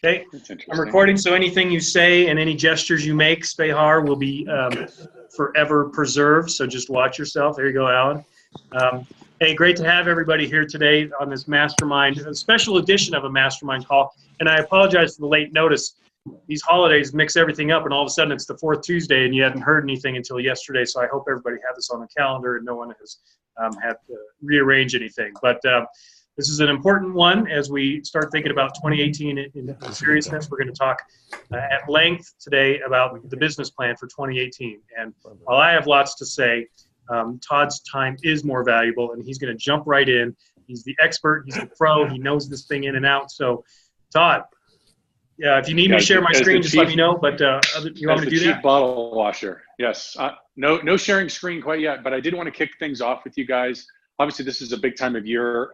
Okay, I'm recording, so anything you say and any gestures you make, Spehar, will be forever preserved, so just watch yourself. There you go, Alan. Hey, great to have everybody here today on this Mastermind, a special edition of a Mastermind call. And I apologize for the late notice. These holidays mix everything up, and all of a sudden it's the fourth Tuesday, and you hadn't heard anything until yesterday, so I hope everybody had this on the calendar and no one has had to rearrange anything. But this is an important one as we start thinking about 2018 in seriousness. We're going to talk at length today about the business plan for 2018. And while I have lots to say, Todd's time is more valuable, and he's going to jump right in. He's the expert. He's the pro. He knows this thing in and out. So, Todd, if you need me to share my screen, just let me know. But you want me to do that? Chief bottle washer. Yes. No sharing screen quite yet, but I did want to kick things off with you guys. Obviously, this is a big time of year.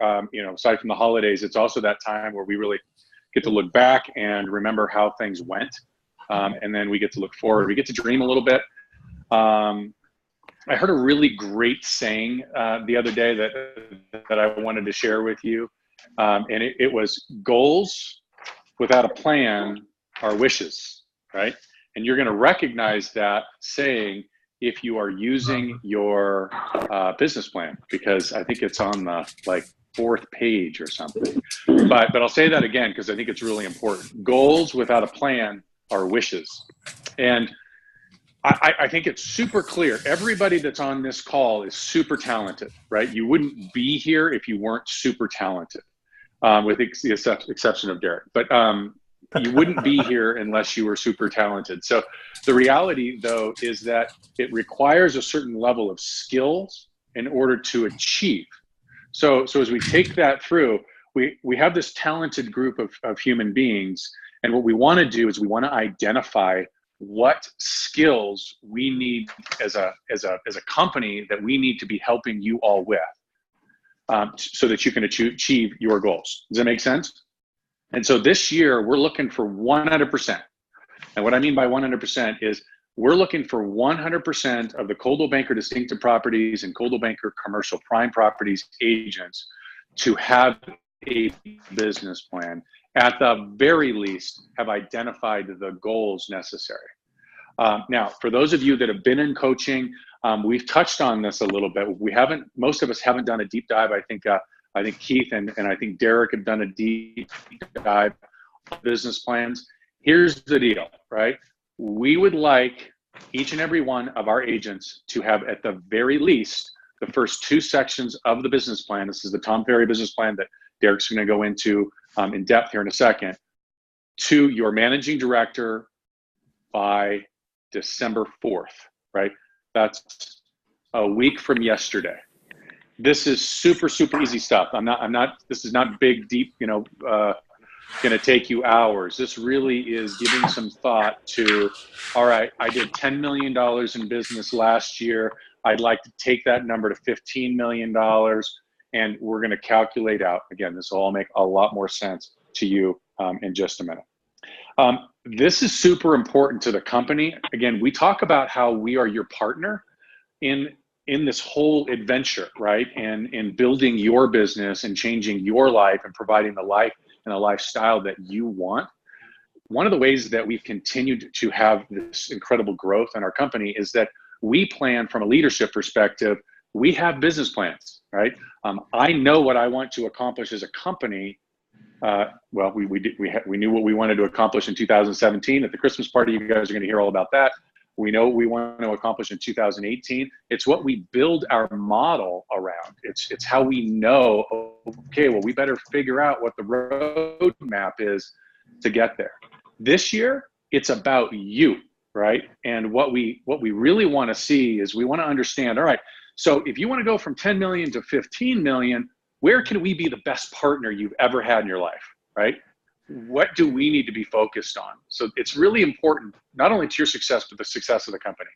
Aside from the holidays, it's also that time where we really get to look back and remember how things went. And then we get to look forward. We get to dream a little bit. I heard a really great saying the other day that I wanted to share with you. And it was, goals without a plan are wishes, right? And you're going to recognize that saying if you are using your business plan, because I think it's on the fourth page or something. But I'll say that again because I think it's really important. Goals without a plan are wishes. And I think it's super clear. Everybody that's on this call is super talented, right? You wouldn't be here if you weren't super talented, with the exception of Derek. But you wouldn't be here unless you were super talented. So the reality, though, is that it requires a certain level of skills in order to achieve. So as we take that through, we have this talented group of human beings. And what we want to do is we want to identify what skills we need as a company that we need to be helping you all with, so that you can achieve your goals. Does that make sense? And so this year we're looking for 100%. And what I mean by 100% is we're looking for 100% of the Coldwell Banker Distinctive Properties and Coldwell Banker Commercial Prime Properties agents to have a business plan. At the very least, have identified the goals necessary. Now, for those of you that have been in coaching, we've touched on this a little bit. Most of us haven't done a deep dive. I think Keith and I think Derek have done a deep dive on business plans. Here's the deal, right? We would like each and every one of our agents to have, at the very least, the first two sections of the business plan. This is the Tom Ferry business plan that Derek's going to go into in depth here in a second, to your managing director by December 4th, right? That's a week from yesterday. This is super, super easy stuff. This is not big, deep, going to take you hours. This really is giving some thought to, all right, I did $10 million in business last year. I'd like to take that number to $15 million. And we're going to calculate out, again, this will all make a lot more sense to you in just a minute. This is super important to the company. Again, we talk about how we are your partner in this whole adventure, right? And in building your business and changing your life and providing the life and the lifestyle that you want. One of the ways that we've continued to have this incredible growth in our company is that we plan from a leadership perspective. We have business plans, right? I know what I want to accomplish as a company. Well, we knew what we wanted to accomplish in 2017 at the Christmas party. You guys are going to hear all about that. We know what we want to accomplish in 2018. It's what we build our model around. It's how we know, okay, well, we better figure out what the roadmap is to get there. This year, it's about you, right? And what we really want to see is we want to understand, all right, so if you want to go from 10 million to 15 million, where can we be the best partner you've ever had in your life, right? What do we need to be focused on? So it's really important, not only to your success, but the success of the company.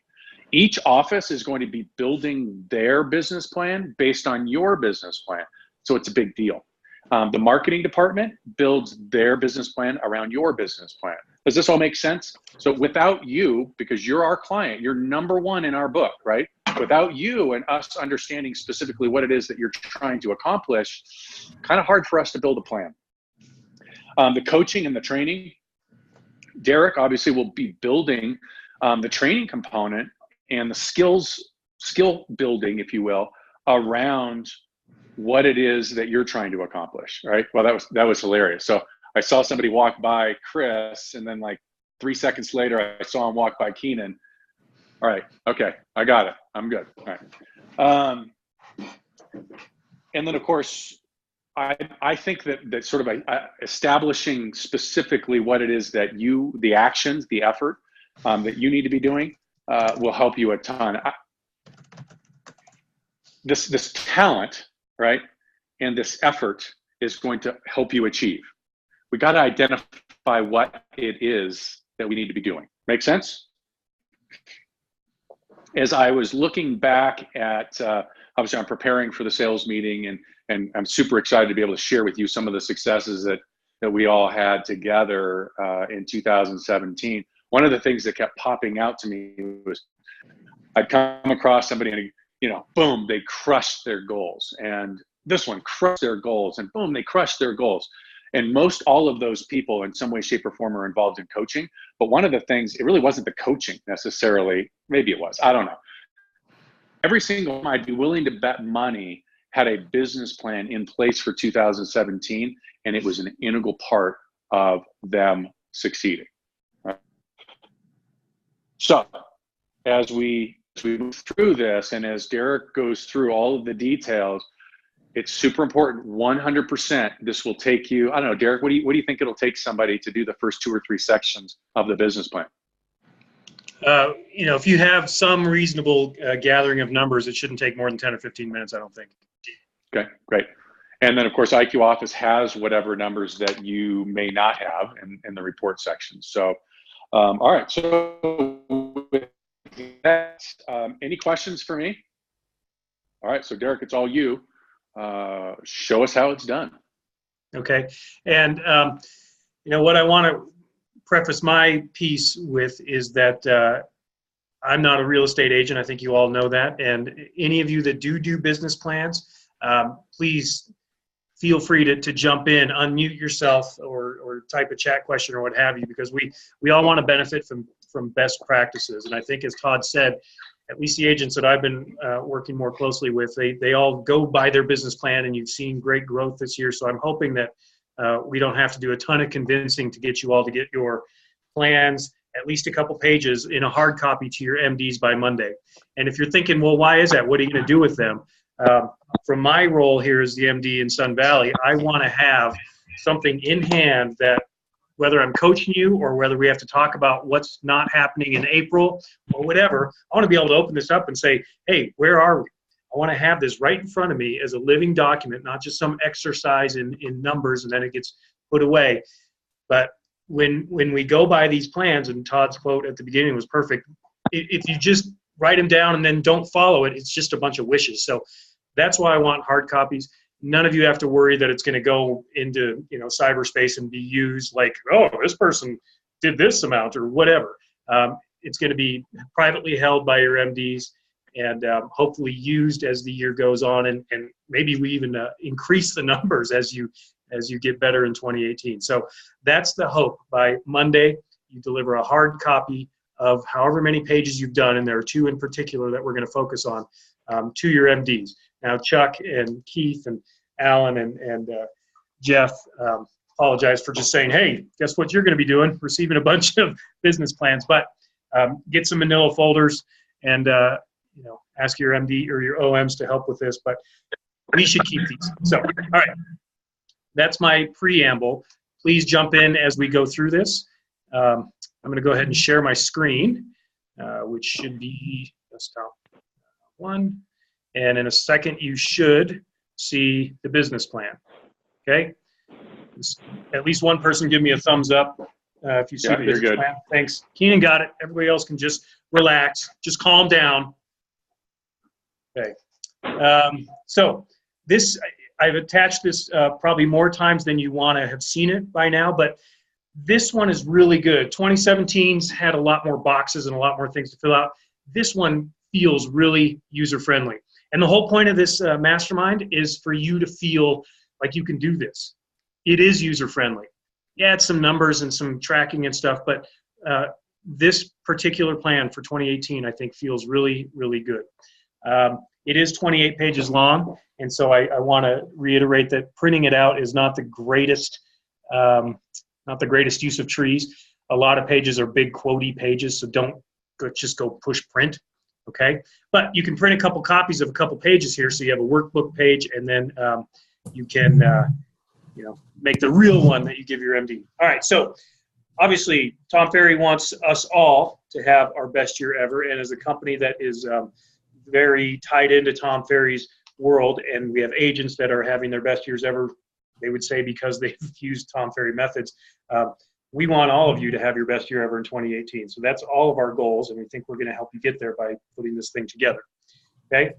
Each office is going to be building their business plan based on your business plan. So it's a big deal. The marketing department builds their business plan around your business plan. Does this all make sense? So without you, because you're our client, you're number one in our book, right? Without you and us understanding specifically what it is that you're trying to accomplish, kind of hard for us to build a plan. The coaching and the training, Derek obviously will be building the training component and the skill building, if you will, around what it is that you're trying to accomplish, right? Well, that was hilarious. So I saw somebody walk by Chris, and then like 3 seconds later, I saw him walk by Keenan. All right, okay, I got it. I'm good. All right. And then, of course, I think that sort of establishing specifically what it is that the actions, the effort that you need to be doing will help you a ton. This talent, right, and this effort is going to help you achieve. We got to identify what it is that we need to be doing. Make sense? As I was looking back at, obviously I'm preparing for the sales meeting, and I'm super excited to be able to share with you some of the successes that we all had together in 2017. One of the things that kept popping out to me was I'd come across somebody and, boom, they crushed their goals. And this one crushed their goals, and boom, they crushed their goals. And most all of those people in some way, shape, or form are involved in coaching. But one of the things, it really wasn't the coaching necessarily. Maybe it was, I don't know. Every single one I'd be willing to bet money had a business plan in place for 2017, and it was an integral part of them succeeding. Right? So as we move through this, and as Derek goes through all of the details, it's super important. 100%. This will take you. I don't know, Derek. What do you think it'll take somebody to do the first 2 or 3 sections of the business plan? If you have some reasonable gathering of numbers, it shouldn't take more than 10 or 15 minutes, I don't think. Okay, great. And then, of course, IQ Office has whatever numbers that you may not have in the report section. So, all right. So, with that, any questions for me? All right. So, Derek, it's all you. Show us how it's done. Okay. And, what I want to preface my piece with is that I'm not a real estate agent. I think you all know that. And any of you that do business plans, please feel free to jump in, unmute yourself, or type a chat question or what have you, because we all want to benefit from best practices. And I think, as Todd said, at least the agents that I've been working more closely with, they all go by their business plan, and you've seen great growth this year. So I'm hoping that we don't have to do a ton of convincing to get you all to get your plans, at least a couple pages, in a hard copy to your MDs by Monday. And if you're thinking, well, why is that? What are you going to do with them? From my role here as the MD in Sun Valley, I want to have something in hand that, whether I'm coaching you or whether we have to talk about what's not happening in April or whatever, I want to be able to open this up and say, hey, where are we? I want to have this right in front of me as a living document, not just some exercise in numbers and then it gets put away. But when we go by these plans, and Todd's quote at the beginning was perfect, if you just write them down and then don't follow it, it's just a bunch of wishes. So that's why I want hard copies. None of you have to worry that it's going to go into cyberspace and be used like, oh, this person did this amount or whatever. It's going to be privately held by your MDs and hopefully used as the year goes on, and maybe we even increase the numbers as you get better in 2018. So that's the hope. By Monday, you deliver a hard copy of however many pages you've done, and there are 2 in particular that we're going to focus on, to your MDs. Now, Chuck and Keith and Alan and Jeff, apologize for just saying, hey, guess what you're going to be doing? Receiving a bunch of business plans. But get some manila folders and ask your MD or your OMs to help with this. But we should keep these. So, all right, that's my preamble. Please jump in as we go through this. I'm going to go ahead and share my screen, which should be desktop 1. And in a second, you should see the business plan. Okay? At least one person give me a thumbs up if you see the business plan. Thanks. Keenan got it. Everybody else can just relax. Just calm down. Okay. So this, I've attached this probably more times than you want to have seen it by now, but this one is really good. 2017's had a lot more boxes and a lot more things to fill out. This one feels really user-friendly. And the whole point of this mastermind is for you to feel like you can do this. It is user-friendly. Yeah, it's some numbers and some tracking and stuff, but this particular plan for 2018, I think, feels really, really good. It is 28 pages long, and so I want to reiterate that printing it out is not the greatest use of trees. A lot of pages are big quotey pages, so don't just go push print, okay? But you can print a couple copies of a couple pages here, so you have a workbook page, and then you can make the real one that you give your MD. All right, so obviously Tom Ferry wants us all to have our best year ever, and as a company that is very tied into Tom Ferry's world, and we have agents that are having their best years ever, they would say, because they've used Tom Ferry methods. We want all of you to have your best year ever in 2018. So that's all of our goals, and we think we're going to help you get there by putting this thing together. Okay?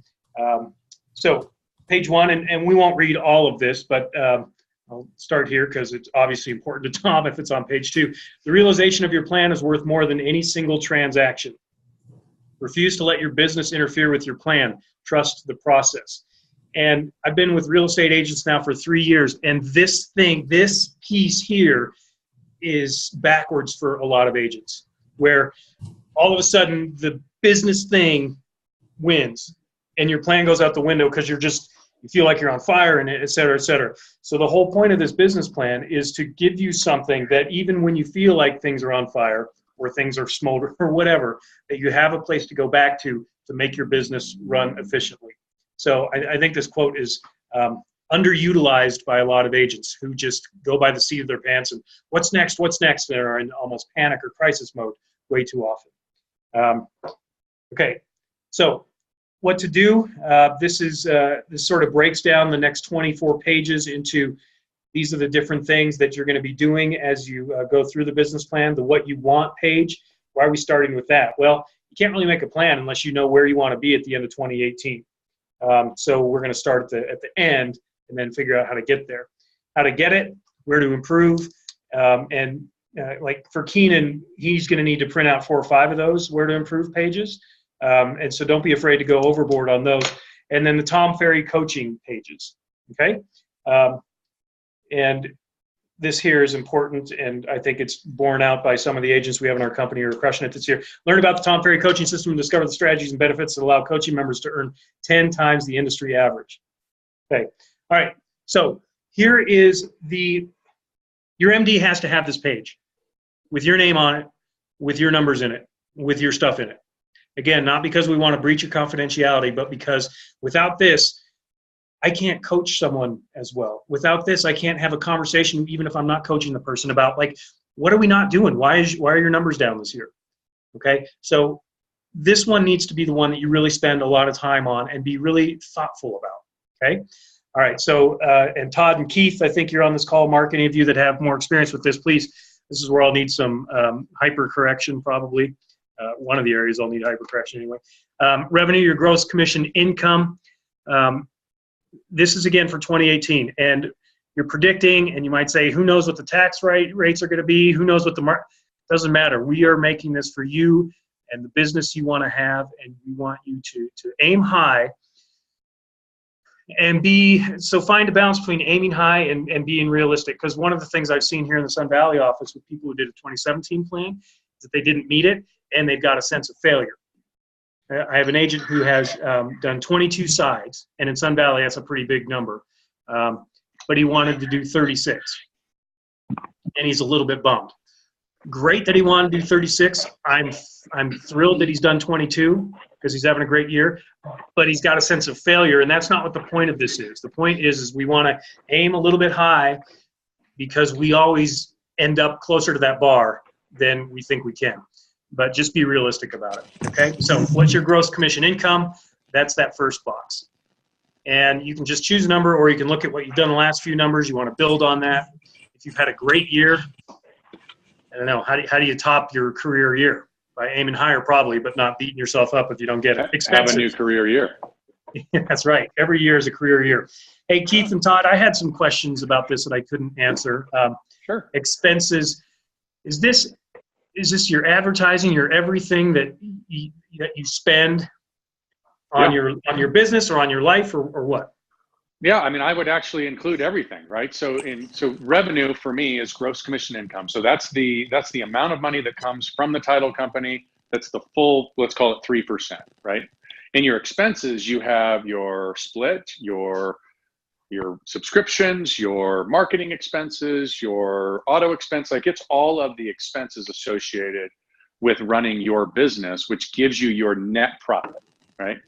So page 1, and we won't read all of this, but I'll start here because it's obviously important to Tom if it's on page 2. The realization of your plan is worth more than any single transaction. Refuse to let your business interfere with your plan. Trust the process. And I've been with real estate agents now for 3 years, and this piece here is backwards for a lot of agents, where all of a sudden the business thing wins and your plan goes out the window because you feel like you're on fire, and et cetera, et cetera. So the whole point of this business plan is to give you something that even when you feel like things are on fire or things are smoldering or whatever, that you have a place to go back to make your business run efficiently. So I think this quote is underutilized by a lot of agents who just go by the seat of their pants and what's next, and are in almost panic or crisis mode way too often. Okay, so what to do? This sort of breaks down the next 24 pages into these are the different things that you're going to be doing as you go through the business plan. The what you want page, why are we starting with that? Well, you can't really make a plan unless you know where you want to be at the end of 2018. So we're going to start at the end and then figure out how to get there. How to get it, where to improve, and like for Keenan, he's going to need to print out 4 or 5 of those where to improve pages. And so don't be afraid to go overboard on those. And then the Tom Ferry coaching pages, okay? And this here is important, and I think it's borne out by some of the agents we have in our company who are crushing it this year. Learn about the Tom Ferry coaching system and discover the strategies and benefits that allow coaching members to earn 10 times the industry average. Okay, all right, so here is your MD has to have this page with your name on it, with your numbers in it, with your stuff in it. Again, not because we want to breach your confidentiality, but because without this, I can't coach someone as well. Without this, I can't have a conversation, even if I'm not coaching the person, about like, what are we not doing? Why are your numbers down this year? Okay, so this one needs to be the one that you really spend a lot of time on and be really thoughtful about. Okay, all right. So and Todd and Keith, I think you're on this call. Mark, any of you that have more experience with this, please. This is where I'll need some hyper correction probably. One of the areas I'll need hyper correction anyway. Revenue, your gross commission income. This is again for 2018, and you're predicting, and you might say, who knows what the tax rates are going to be? Who knows what the market? Doesn't matter. We are making this for you and the business you want to have, and we want you to aim high and so find a balance between aiming high and being realistic. Because one of the things I've seen here in the Sun Valley office with people who did a 2017 plan is that they didn't meet it, and they've got a sense of failure. I have an agent who has done 22 sides, and in Sun Valley, that's a pretty big number. But he wanted to do 36, and he's a little bit bummed. Great that he wanted to do 36. I'm thrilled that he's done 22 because he's having a great year, but he's got a sense of failure, and that's not what the point of this is. The point is we want to aim a little bit high because we always end up closer to that bar than we think we can. But just be realistic about it, okay? So what's your gross commission income? That's that first box. And you can just choose a number, or you can look at what you've done the last few numbers. You want to build on that. If you've had a great year, I don't know, how do you top your career year? By aiming higher probably, but not beating yourself up if you don't get it. Have a new career year. That's right. Every year is a career year. Hey, Keith and Todd, I had some questions about this that I couldn't answer. Sure. Expenses. Is this your advertising, your everything that you spend on your business or on your life or what? Yeah, I mean, I would actually include everything, right? So revenue for me is gross commission income. So that's the amount of money that comes from the title company. That's the full, let's call it 3%, right? In your expenses, you have your split, your subscriptions, your marketing expenses, your auto expense. Like, it's all of the expenses associated with running your business, which gives you your net profit, right?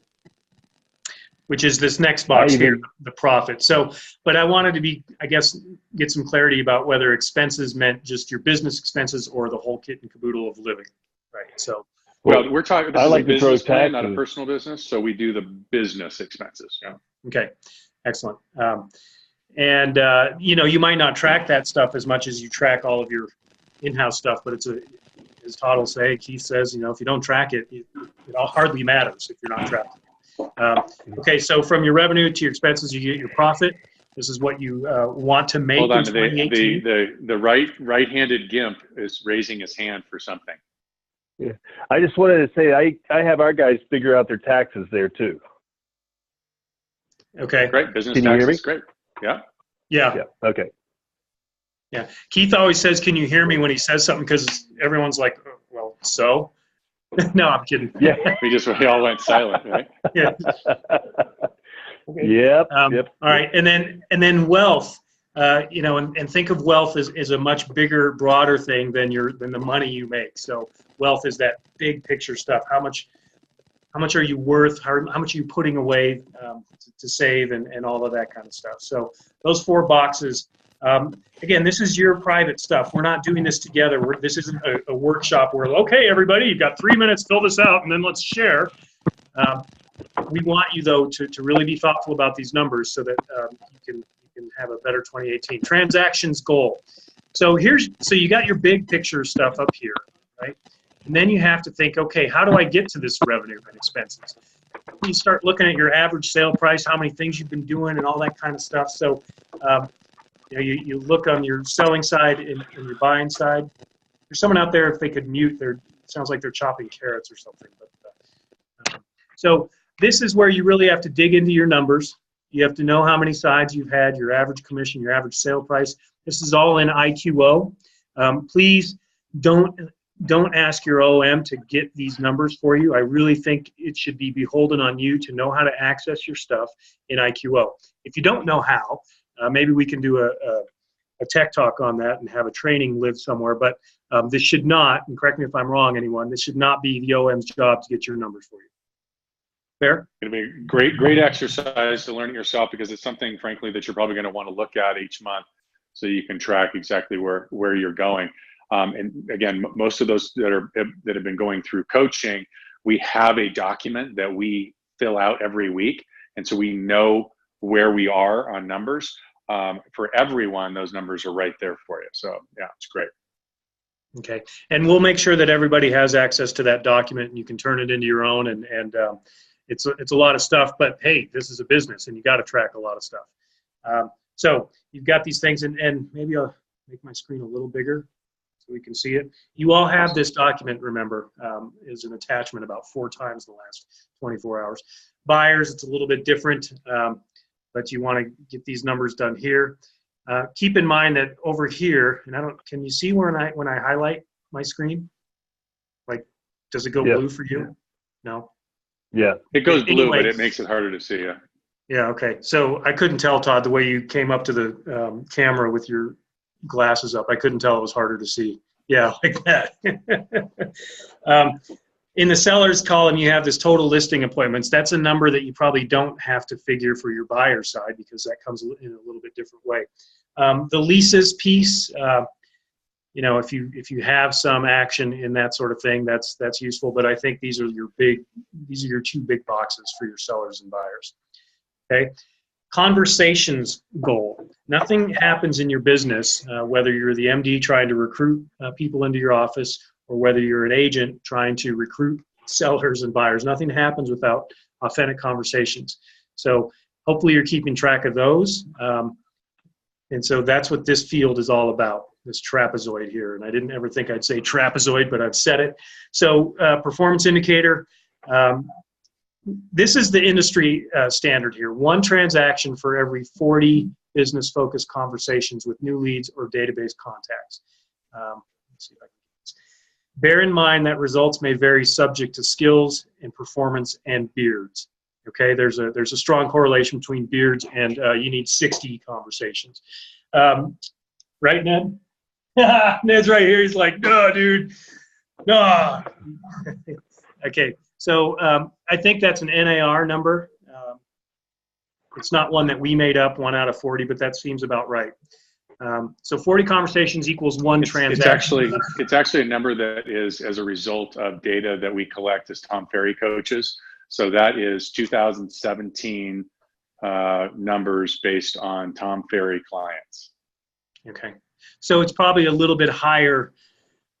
Which is this next box here, the profit. So, but I wanted to get some clarity about whether expenses meant just your business expenses or the whole kit and caboodle of living, right? So, well, we're talking, this is a business plan, not a personal business, so we do the business expenses. Yeah. Okay, excellent. You might not track that stuff as much as you track all of your in-house stuff, but as Todd will say, Keith says, if you don't track it, it hardly matters if you're not tracking. Okay, so from your revenue to your expenses, you get your profit. This is what you want to make. Hold on, in 2018. The right-handed GIMP is raising his hand for something. Yeah, I just wanted to say I have our guys figure out their taxes there too. Okay, great. Business can you taxes, hear me? Great. Yeah. Yeah. Okay. Yeah, Keith always says, "Can you hear me?" when he says something, because everyone's like, oh, "Well, so." No, I'm kidding. Yeah, we all went silent, right? Yeah. Okay. Yep. All right, and then wealth. And think of wealth as a much bigger, broader thing than the money you make. So wealth is that big picture stuff. How much are you worth? How much are you putting away to save and all of that kind of stuff. So those 4 boxes. Again, this is your private stuff. We're not doing this together. This isn't a workshop where, okay, everybody, you've got 3 minutes, fill this out, and then let's share. We want you, though, to really be thoughtful about these numbers so that you can have a better 2018. Transactions goal. So you got your big picture stuff up here, right? And then you have to think, okay, how do I get to this revenue and expenses? You start looking at your average sale price, how many things you've been doing, and all that kind of stuff. So you look on your selling side and your buying side. There's someone out there, if they could mute, it sounds like they're chopping carrots or something. But so this is where you really have to dig into your numbers. You have to know how many sides you've had, your average commission, your average sale price. This is all in IQO. Please don't ask your OM to get these numbers for you. I really think it should be beholden on you to know how to access your stuff in IQO. If you don't know how, maybe we can do a tech talk on that and have a training live somewhere. But this should not, and correct me if I'm wrong, anyone, this should not be the OM's job to get your numbers for you. Fair? It's going to be a great exercise to learn it yourself, because it's something, frankly, that you're probably going to want to look at each month so you can track exactly where you're going. And again, most of those that have been going through coaching, we have a document that we fill out every week. And so we know where we are on numbers. For everyone, those numbers are right there for you. So yeah, it's great. Okay, and we'll make sure that everybody has access to that document, and you can turn it into your own. And it's a lot of stuff, but hey, this is a business, and you got to track a lot of stuff. So you've got these things, and maybe I'll make my screen a little bigger so we can see it. You all have this document, remember, is an attachment about 4 times the last 24 hours. Buyers, it's a little bit different, but you want to get these numbers done here. Keep in mind that over here, and can you see when I highlight my screen? Like, does it go blue for you? No? Yeah. It goes blue, but it makes it harder to see. Yeah. Yeah, okay. So I couldn't tell, Todd, the way you came up to the camera with your glasses up. I couldn't tell it was harder to see. Yeah, like that. In the seller's column, you have this total listing appointments. That's a number that you probably don't have to figure for your buyer side, because that comes in a little bit different way. The leases piece, if you have some action in that sort of thing, that's useful. But I think these are your 2 big boxes for your sellers and buyers. Okay. Conversations goal. Nothing happens in your business, whether you're the MD trying to recruit people into your office, or whether you're an agent trying to recruit sellers and buyers. Nothing happens without authentic conversations. So hopefully you're keeping track of those. And so that's what this field is all about, this trapezoid here. And I didn't ever think I'd say trapezoid, but I've said it. So performance indicator, this is the industry standard here. 1 transaction for every 40 business-focused conversations with new leads or database contacts. Let's see if I can get this. Bear in mind that results may vary subject to skills and performance and beards. Okay, there's a strong correlation between beards and you need 60 conversations. Right, Ned? Ned's right here. He's like, no, dude, no. Okay, so I think that's an NAR number. It's not one that we made up, 1 out of 40, but that seems about right. So 40 conversations equals 1 transaction. It's actually a number that is as a result of data that we collect as Tom Ferry coaches. So that is 2017 numbers based on Tom Ferry clients. Okay, so it's probably a little bit higher.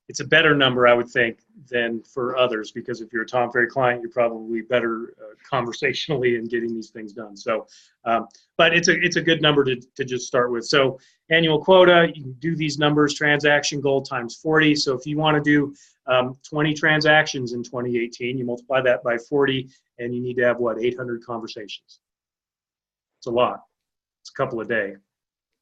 It's a better number, I would think, than for others, because if you're a Tom Ferry client, you're probably better conversationally in getting these things done. So, but it's a good number to just start with. So annual quota, you can do these numbers, transaction goal times 40. So if you want to do 20 transactions in 2018, you multiply that by 40, and you need to have, what, 800 conversations. It's a lot. It's a couple a day.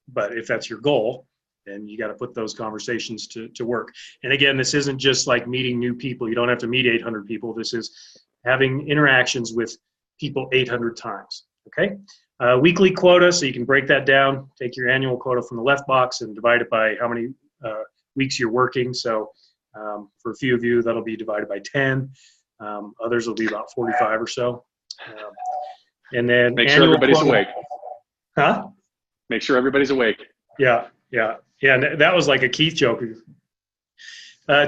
But if that's your goal, then you got to put those conversations to work. And again, this isn't just like meeting new people. You don't have to meet 800 people. This is having interactions with people 800 times, okay? Weekly quota, so you can break that down. Take your annual quota from the left box and divide it by how many weeks you're working. So for a few of you, that'll be divided by 10. Others will be about 45 or so. And then make sure everybody's awake. Huh? Make sure everybody's awake. Yeah. And that was like a Keith joke.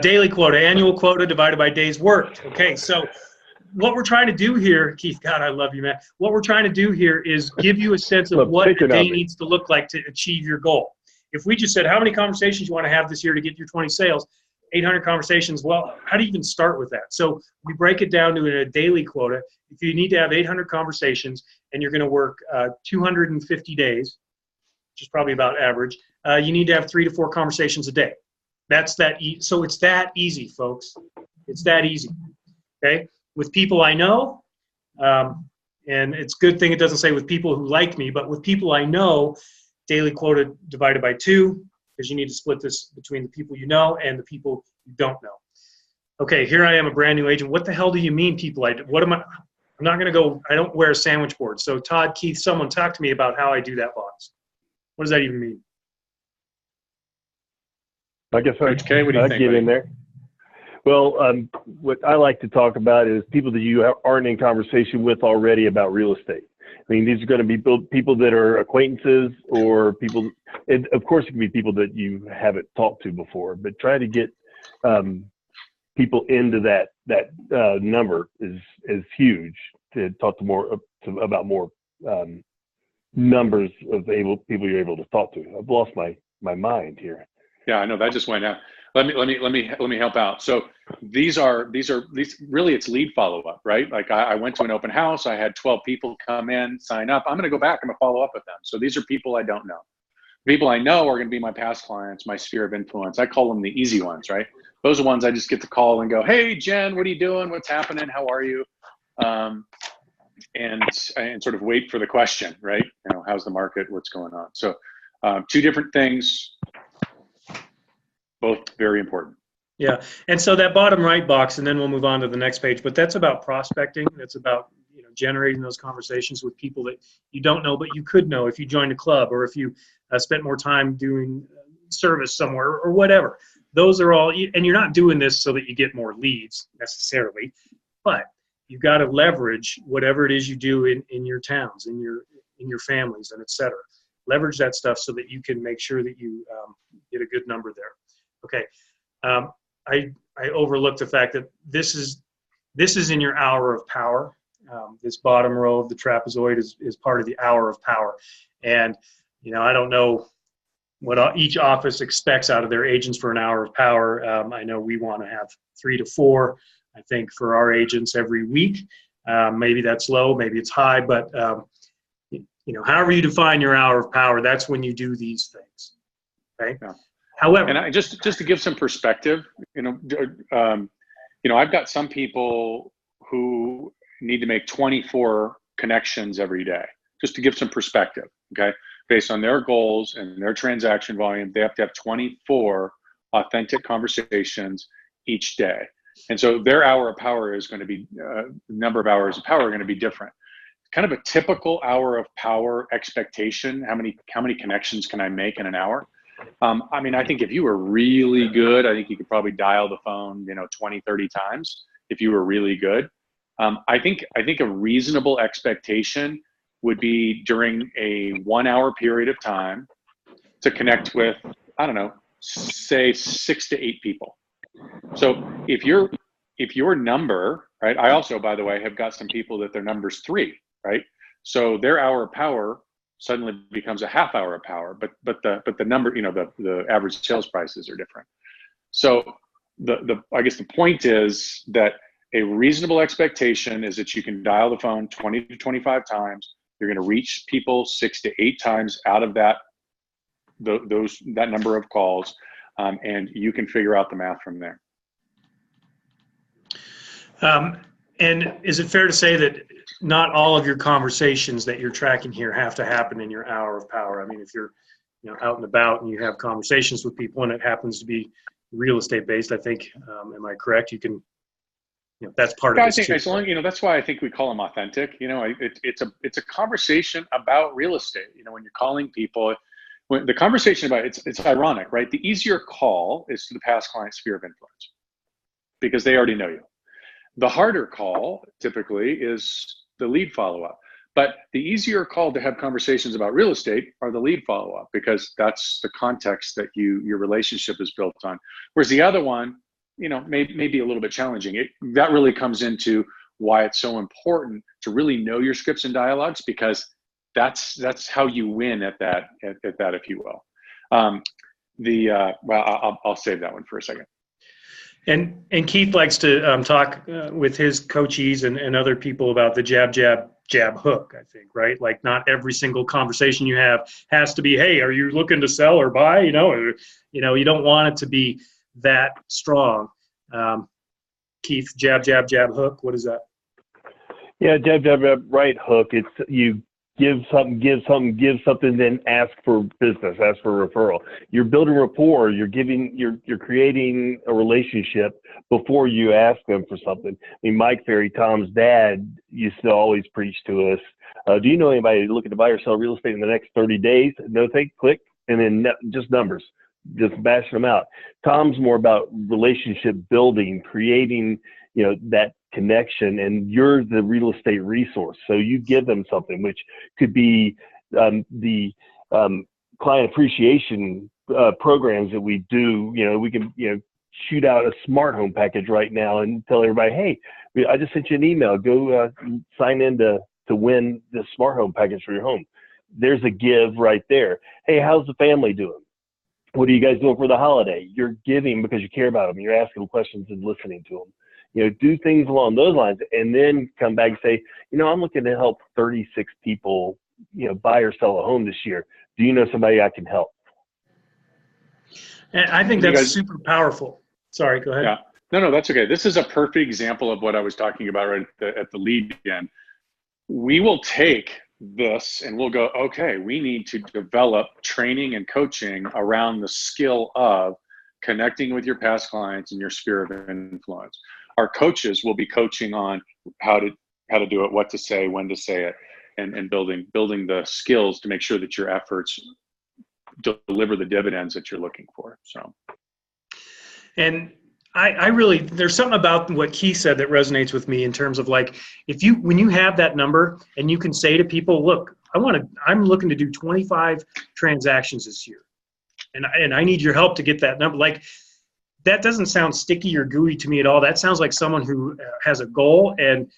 Daily quota, annual quota divided by days worked. Okay, so what we're trying to do here, Keith, God, I love you, man. What we're trying to do here is give you a sense of what a day needs to look like to achieve your goal. If we just said, how many conversations you want to have this year to get your 20 sales, 800 conversations, well, how do you even start with that? So we break it down to a daily quota. If you need to have 800 conversations and you're going to work 250 days, which is probably about average, you need to have 3 to 4 conversations a day. That's that. So it's that easy, folks. It's that easy. Okay. With people I know, and it's a good thing it doesn't say with people who like me, but with people I know, daily quota divided by 2, because you need to split this between the people you know and the people you don't know. Okay, here I am, a brand new agent. What the hell do you mean, people? What am I? I'm not going to go. I don't wear a sandwich board. So Todd, Keith, someone talk to me about how I do that box. What does that even mean? I guess Coach K, what do you think, get in there. Well, what I like to talk about is people that you aren't in conversation with already about real estate. I mean, these are going to be people that are acquaintances or people. Of course, it can be people that you haven't talked to before, but try to get people into that number is huge. To talk to about more numbers of people you're able to talk to. I've lost my mind here. Yeah, I know that just went out. Let me help out. So these really it's lead follow-up, right? Like I went to an open house. I had 12 people come in, sign up. I'm going to go back. I'm going to follow up with them. So these are people I don't know. People I know are going to be my past clients, my sphere of influence. I call them the easy ones, right? Those are ones I just get to call and go, hey, Jen, what are you doing? What's happening? How are you? And sort of wait for the question, right? You know, how's the market? What's going on? So 2 different things, both very important. Yeah, and so that bottom right box, and then we'll move on to the next page, but that's about prospecting. That's about, you know, generating those conversations with people that you don't know, but you could know if you joined a club or if you spent more time doing service somewhere or whatever. Those are all, and you're not doing this so that you get more leads necessarily, but you've got to leverage whatever it is you do in your towns, in your families, and et cetera. Leverage that stuff so that you can make sure that you get a good number there. Okay, I overlooked the fact that this is in your hour of power. This bottom row of the trapezoid is part of the hour of power, and you know, I don't know what each office expects out of their agents for an hour of power. I know we want to have 3 to 4. I think for our agents every week. Maybe that's low, maybe it's high, but you know, however you define your hour of power, that's when you do these things. Okay. Yeah. However, and just to give some perspective, you know, I've got some people who need to make 24 connections every day, just to give some perspective, okay? Based on their goals and their transaction volume, they have to have 24 authentic conversations each day. And so their hour of power is going to be, number of hours of power are going to be different. Kind of a typical hour of power expectation, how many connections can I make in an hour? I mean, I think if you were really good, I think you could probably dial the phone, 20, 30 times if you were really good. I think a reasonable expectation would be during a 1 hour period of time to connect with, I don't know, say 6 to 8 people. So if your number, right? I also, by the way, have got some people that their number's 3, right? So their hour of power suddenly becomes a half hour of power, but the number, the average sales prices are different. So I guess the point is that a reasonable expectation is that you can dial the phone 20 to 25 times. You're going to reach people 6 to 8 times out of that number of calls, and you can figure out the math from there. And is it fair to say that not all of your conversations that you're tracking here have to happen in your hour of power? I mean, if you're out and about and you have conversations with people and it happens to be real estate based, I think, am I correct? You can, that's part of it. I think as long, that's why I think we call them authentic. It's a conversation about real estate. When you're calling people, when the conversation about it's ironic, right? The easier call is to the past client sphere of influence because they already know you. The harder call typically is the lead follow-up. But the easier call to have conversations about real estate are the lead follow-up because that's the context that your relationship is built on. Whereas the other one, may be a little bit challenging. That really comes into why it's so important to really know your scripts and dialogues, because that's how you win at that, if you will. I'll save that one for a second. And Keith likes to talk with his coachees and other people about the jab, jab, jab hook, I think, right? Like not every single conversation you have has to be, hey, are you looking to sell or buy? You don't want it to be that strong. Keith, jab, jab, jab hook, what is that? Yeah, jab, jab, jab, right hook. It's you give something, then ask for business, ask for referral. You're building rapport. You're creating a relationship before you ask them for something. I mean, Mike Ferry, Tom's dad, used to always preach to us, do you know anybody looking to buy or sell real estate in the next 30 days? No, click, and then just numbers, just bashing them out. Tom's more about relationship building, creating, that connection, and you're the real estate resource. So you give them something, which could be the client appreciation programs that we do. We can, shoot out a smart home package right now and tell everybody, hey, I just sent you an email. Go sign in to win the smart home package for your home. There's a give right there. Hey, how's the family doing? What are you guys doing for the holiday? You're giving because you care about them. You're asking them questions and listening to them. Do things along those lines, and then come back and say, I'm looking to help 36 people, buy or sell a home this year. Do you know somebody I can help? And I think that's super powerful. Sorry, go ahead. Yeah, no, that's okay. This is a perfect example of what I was talking about right at the lead end. We will take this and we'll go, okay, we need to develop training and coaching around the skill of connecting with your past clients in your sphere of influence. Our coaches will be coaching on how to do it, what to say, when to say it, and building the skills to make sure that your efforts deliver the dividends that you're looking for. So, and I really, there's something about what Keith said that resonates with me in terms of like, when you have that number and you can say to people, look, I'm looking to do 25 transactions this year, and I need your help to get that number. Like, that doesn't sound sticky or gooey to me at all. That sounds like someone who has a goal. And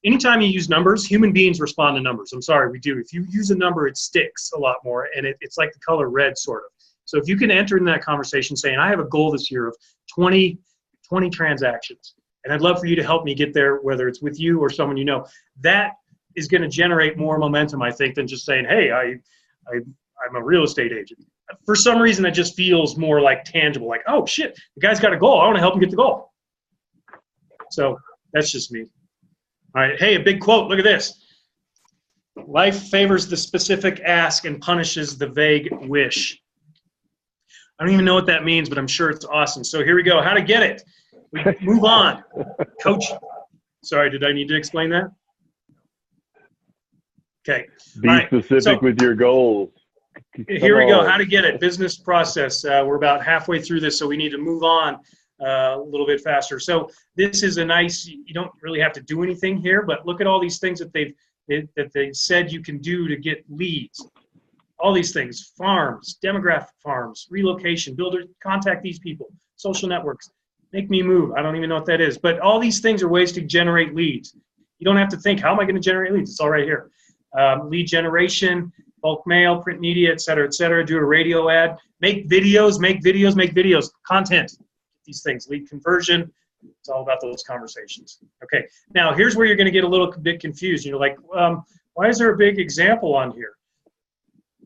anytime you use numbers, human beings respond to numbers. I'm sorry, we do. If you use a number, it sticks a lot more, and it's like the color red, sort of. So if you can enter in that conversation saying, I have a goal this year of 20 transactions, and I'd love for you to help me get there, whether it's with you or someone you know, that is going to generate more momentum, I think, than just saying, hey, I'm a real estate agent. For some reason, it just feels more like tangible, like, oh, shit, the guy's got a goal. I want to help him get the goal. So that's just me. All right. Hey, a big quote. Look at this. Life favors the specific ask and punishes the vague wish. I don't even know what that means, but I'm sure it's awesome. So here we go. How to get it. We move on. Coach. Sorry, did I need to explain that? Okay. Be specific with your goals. Here we go. How to get it. Business process. We're about halfway through this, so we need to move on a little bit faster. So this is a nice, you don't really have to do anything here, but look at all these things that they said you can do to get leads. All these things, farms, demographic farms, relocation, builder, contact these people, social networks, make me move. I don't even know what that is, but all these things are ways to generate leads. You don't have to think, how am I going to generate leads? It's all right here. Lead generation, bulk mail, print media, et cetera, do a radio ad, make videos, content, these things, lead conversion. It's all about those conversations. Okay, now here's where you're going to get a little bit confused. You're like, why is there a big example on here?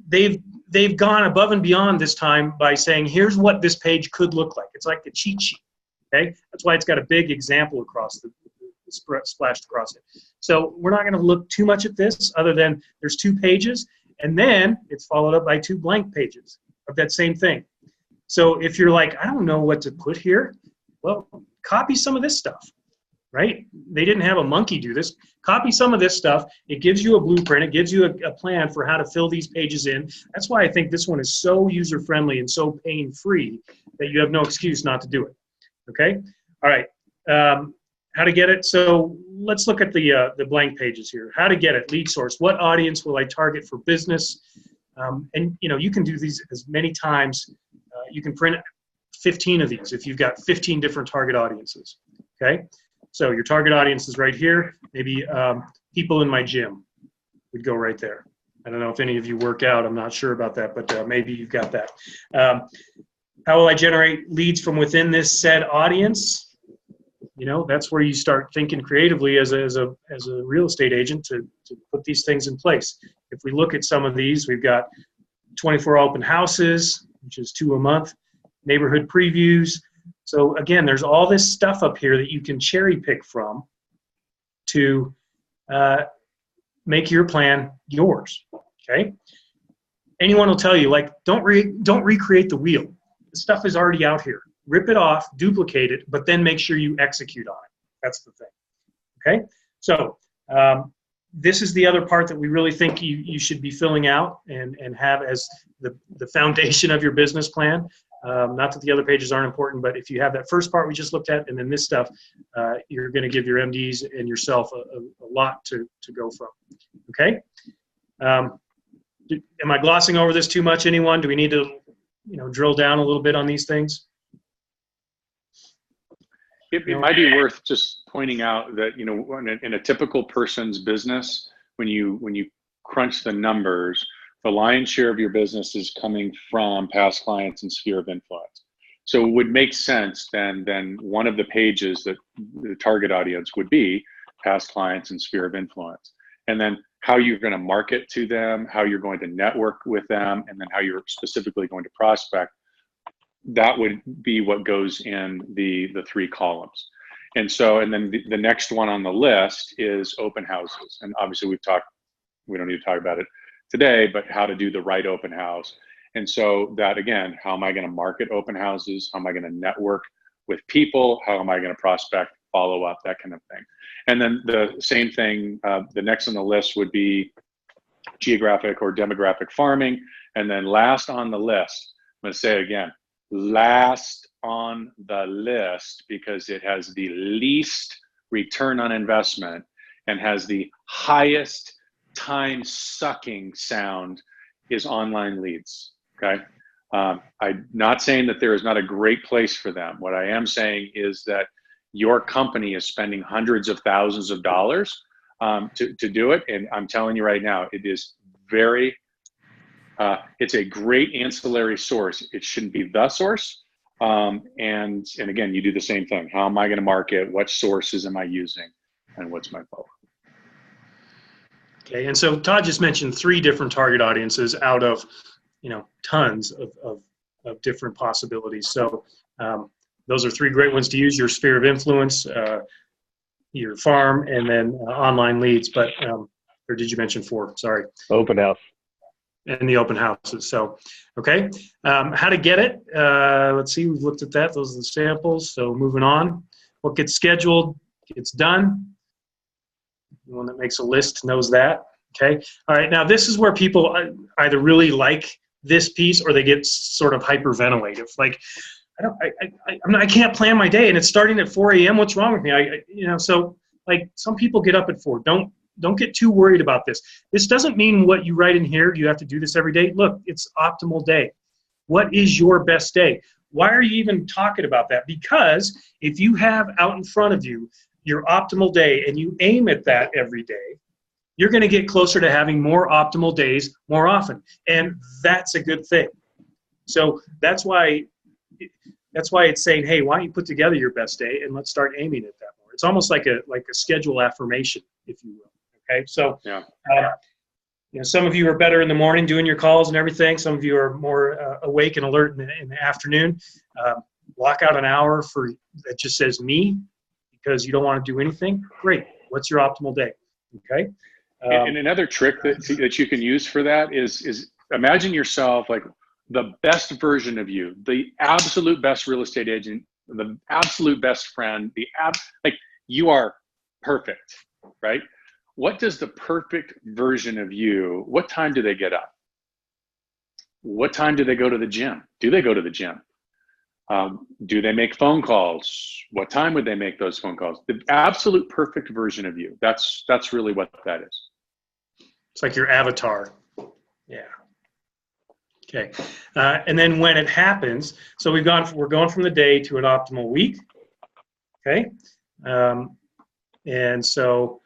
They've gone above and beyond this time by saying, here's what this page could look like. It's like a cheat sheet. Okay, that's why it's got a big example across splashed across it. So we're not going to look too much at this, other than there's 2 pages, and then it's followed up by 2 blank pages of that same thing. So if you're like, I don't know what to put here, well, copy some of this stuff, right? They didn't have a monkey do this. Copy some of this stuff. It gives you a blueprint. It gives you a plan for how to fill these pages in. That's why I think this one is so user-friendly and so pain-free that you have no excuse not to do it. Okay? All right. How to get it? So let's look at the blank pages here. How to get it? Lead source. What audience will I target for business? And you can do these as many times. You can print 15 of these if you've got 15 different target audiences. Okay? So your target audience is right here. Maybe people in my gym would go right there. I don't know if any of you work out. I'm not sure about that, but maybe you've got that. How will I generate leads from within this said audience? That's where you start thinking creatively as a real estate agent to put these things in place. If we look at some of these, we've got 24 open houses, which is 2 a month, neighborhood previews. So again, there's all this stuff up here that you can cherry pick from to make your plan yours. Okay. Anyone will tell you, like, don't recreate the wheel. The stuff is already out here. Rip it off, duplicate it, but then make sure you execute on it. That's the thing. Okay. So this is the other part that we really think you should be filling out and have as the foundation of your business plan. Not that the other pages aren't important, but if you have that first part we just looked at and then this stuff, you're going to give your MDs and yourself a lot to go from. Okay? Am I glossing over this too much, anyone? Do we need to drill down a little bit on these things? It might be worth just pointing out that, in a typical person's business, when you crunch the numbers, the lion's share of your business is coming from past clients and sphere of influence. So it would make sense then one of the pages that the target audience would be past clients and sphere of influence. And then how you're going to market to them, how you're going to network with them, and then how you're specifically going to prospect. That would be what goes in the 3 columns. And then the next one on the list is open houses. And obviously we don't need to talk about it today, but how to do the right open house. And so that, again, how am I going to market open houses? How am I going to network with people? How am I going to prospect, follow up, that kind of thing. And then the same thing, the next on the list would be geographic or demographic farming. And then last on the list, I'm going to say it again, last on the list, because it has the least return on investment and has the highest time sucking sound, is online leads. Okay. I'm not saying that there is not a great place for them. What I am saying is that your company is spending hundreds of thousands of dollars to do it. And I'm telling you right now, it is it's a great ancillary source. It shouldn't be the source. And again, you do the same thing. How am I going to market? What sources am I using? And what's my goal? Okay, and so Todd just mentioned 3 different target audiences out of, tons of different possibilities. So those are 3 great ones to use. Your sphere of influence, your farm, and then online leads. But or did you mention 4? Sorry. Open house. And the open houses. So, okay. How to get it? Let's see. We've looked at that. Those are the samples. So moving on. What gets scheduled gets done. The one that makes a list knows that. Okay. All right. Now this is where people either really like this piece or they get sort of hyperventilative. Like, I can't plan my day, and it's starting at 4 a.m. What's wrong with me? So like some people get up at 4. Don't get too worried about this. This doesn't mean what you write in here, you have to do this every day. Look, it's optimal day. What is your best day? Why are you even talking about that? Because if you have out in front of you your optimal day and you aim at that every day, you're going to get closer to having more optimal days more often. And that's a good thing. So that's why it's saying, hey, why don't you put together your best day and let's start aiming at that more. It's almost like a schedule affirmation, if you will. Okay, so yeah. Some of you are better in the morning doing your calls and everything. Some of you are more awake and alert in the afternoon. Block out an hour that just says me because you don't want to do anything. Great. What's your optimal day? Okay. And another trick that you can use for that is imagine yourself like the best version of you, the absolute best real estate agent, the absolute best friend, like you are perfect, right? What does the perfect version of you, what time do they get up? What time do they go to the gym? Do they go to the gym? Do they make phone calls? What time would they make those phone calls? The absolute perfect version of you. That's really what that is. It's like your avatar. Yeah. Okay. And then when it happens, so we're going from the day to an optimal week. Okay. And so,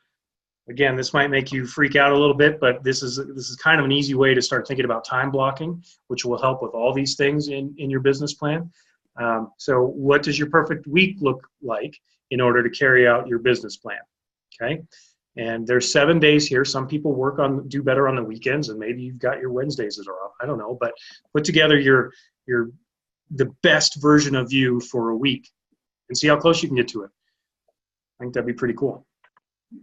again, this might make you freak out a little bit, but this is kind of an easy way to start thinking about time blocking, which will help with all these things in your business plan. So what does your perfect week look like in order to carry out your business plan? Okay. And there's 7 days here. Some people do better on the weekends, and maybe you've got your Wednesdays that are off. I don't know, but put together the best version of you for a week and see how close you can get to it. I think that'd be pretty cool.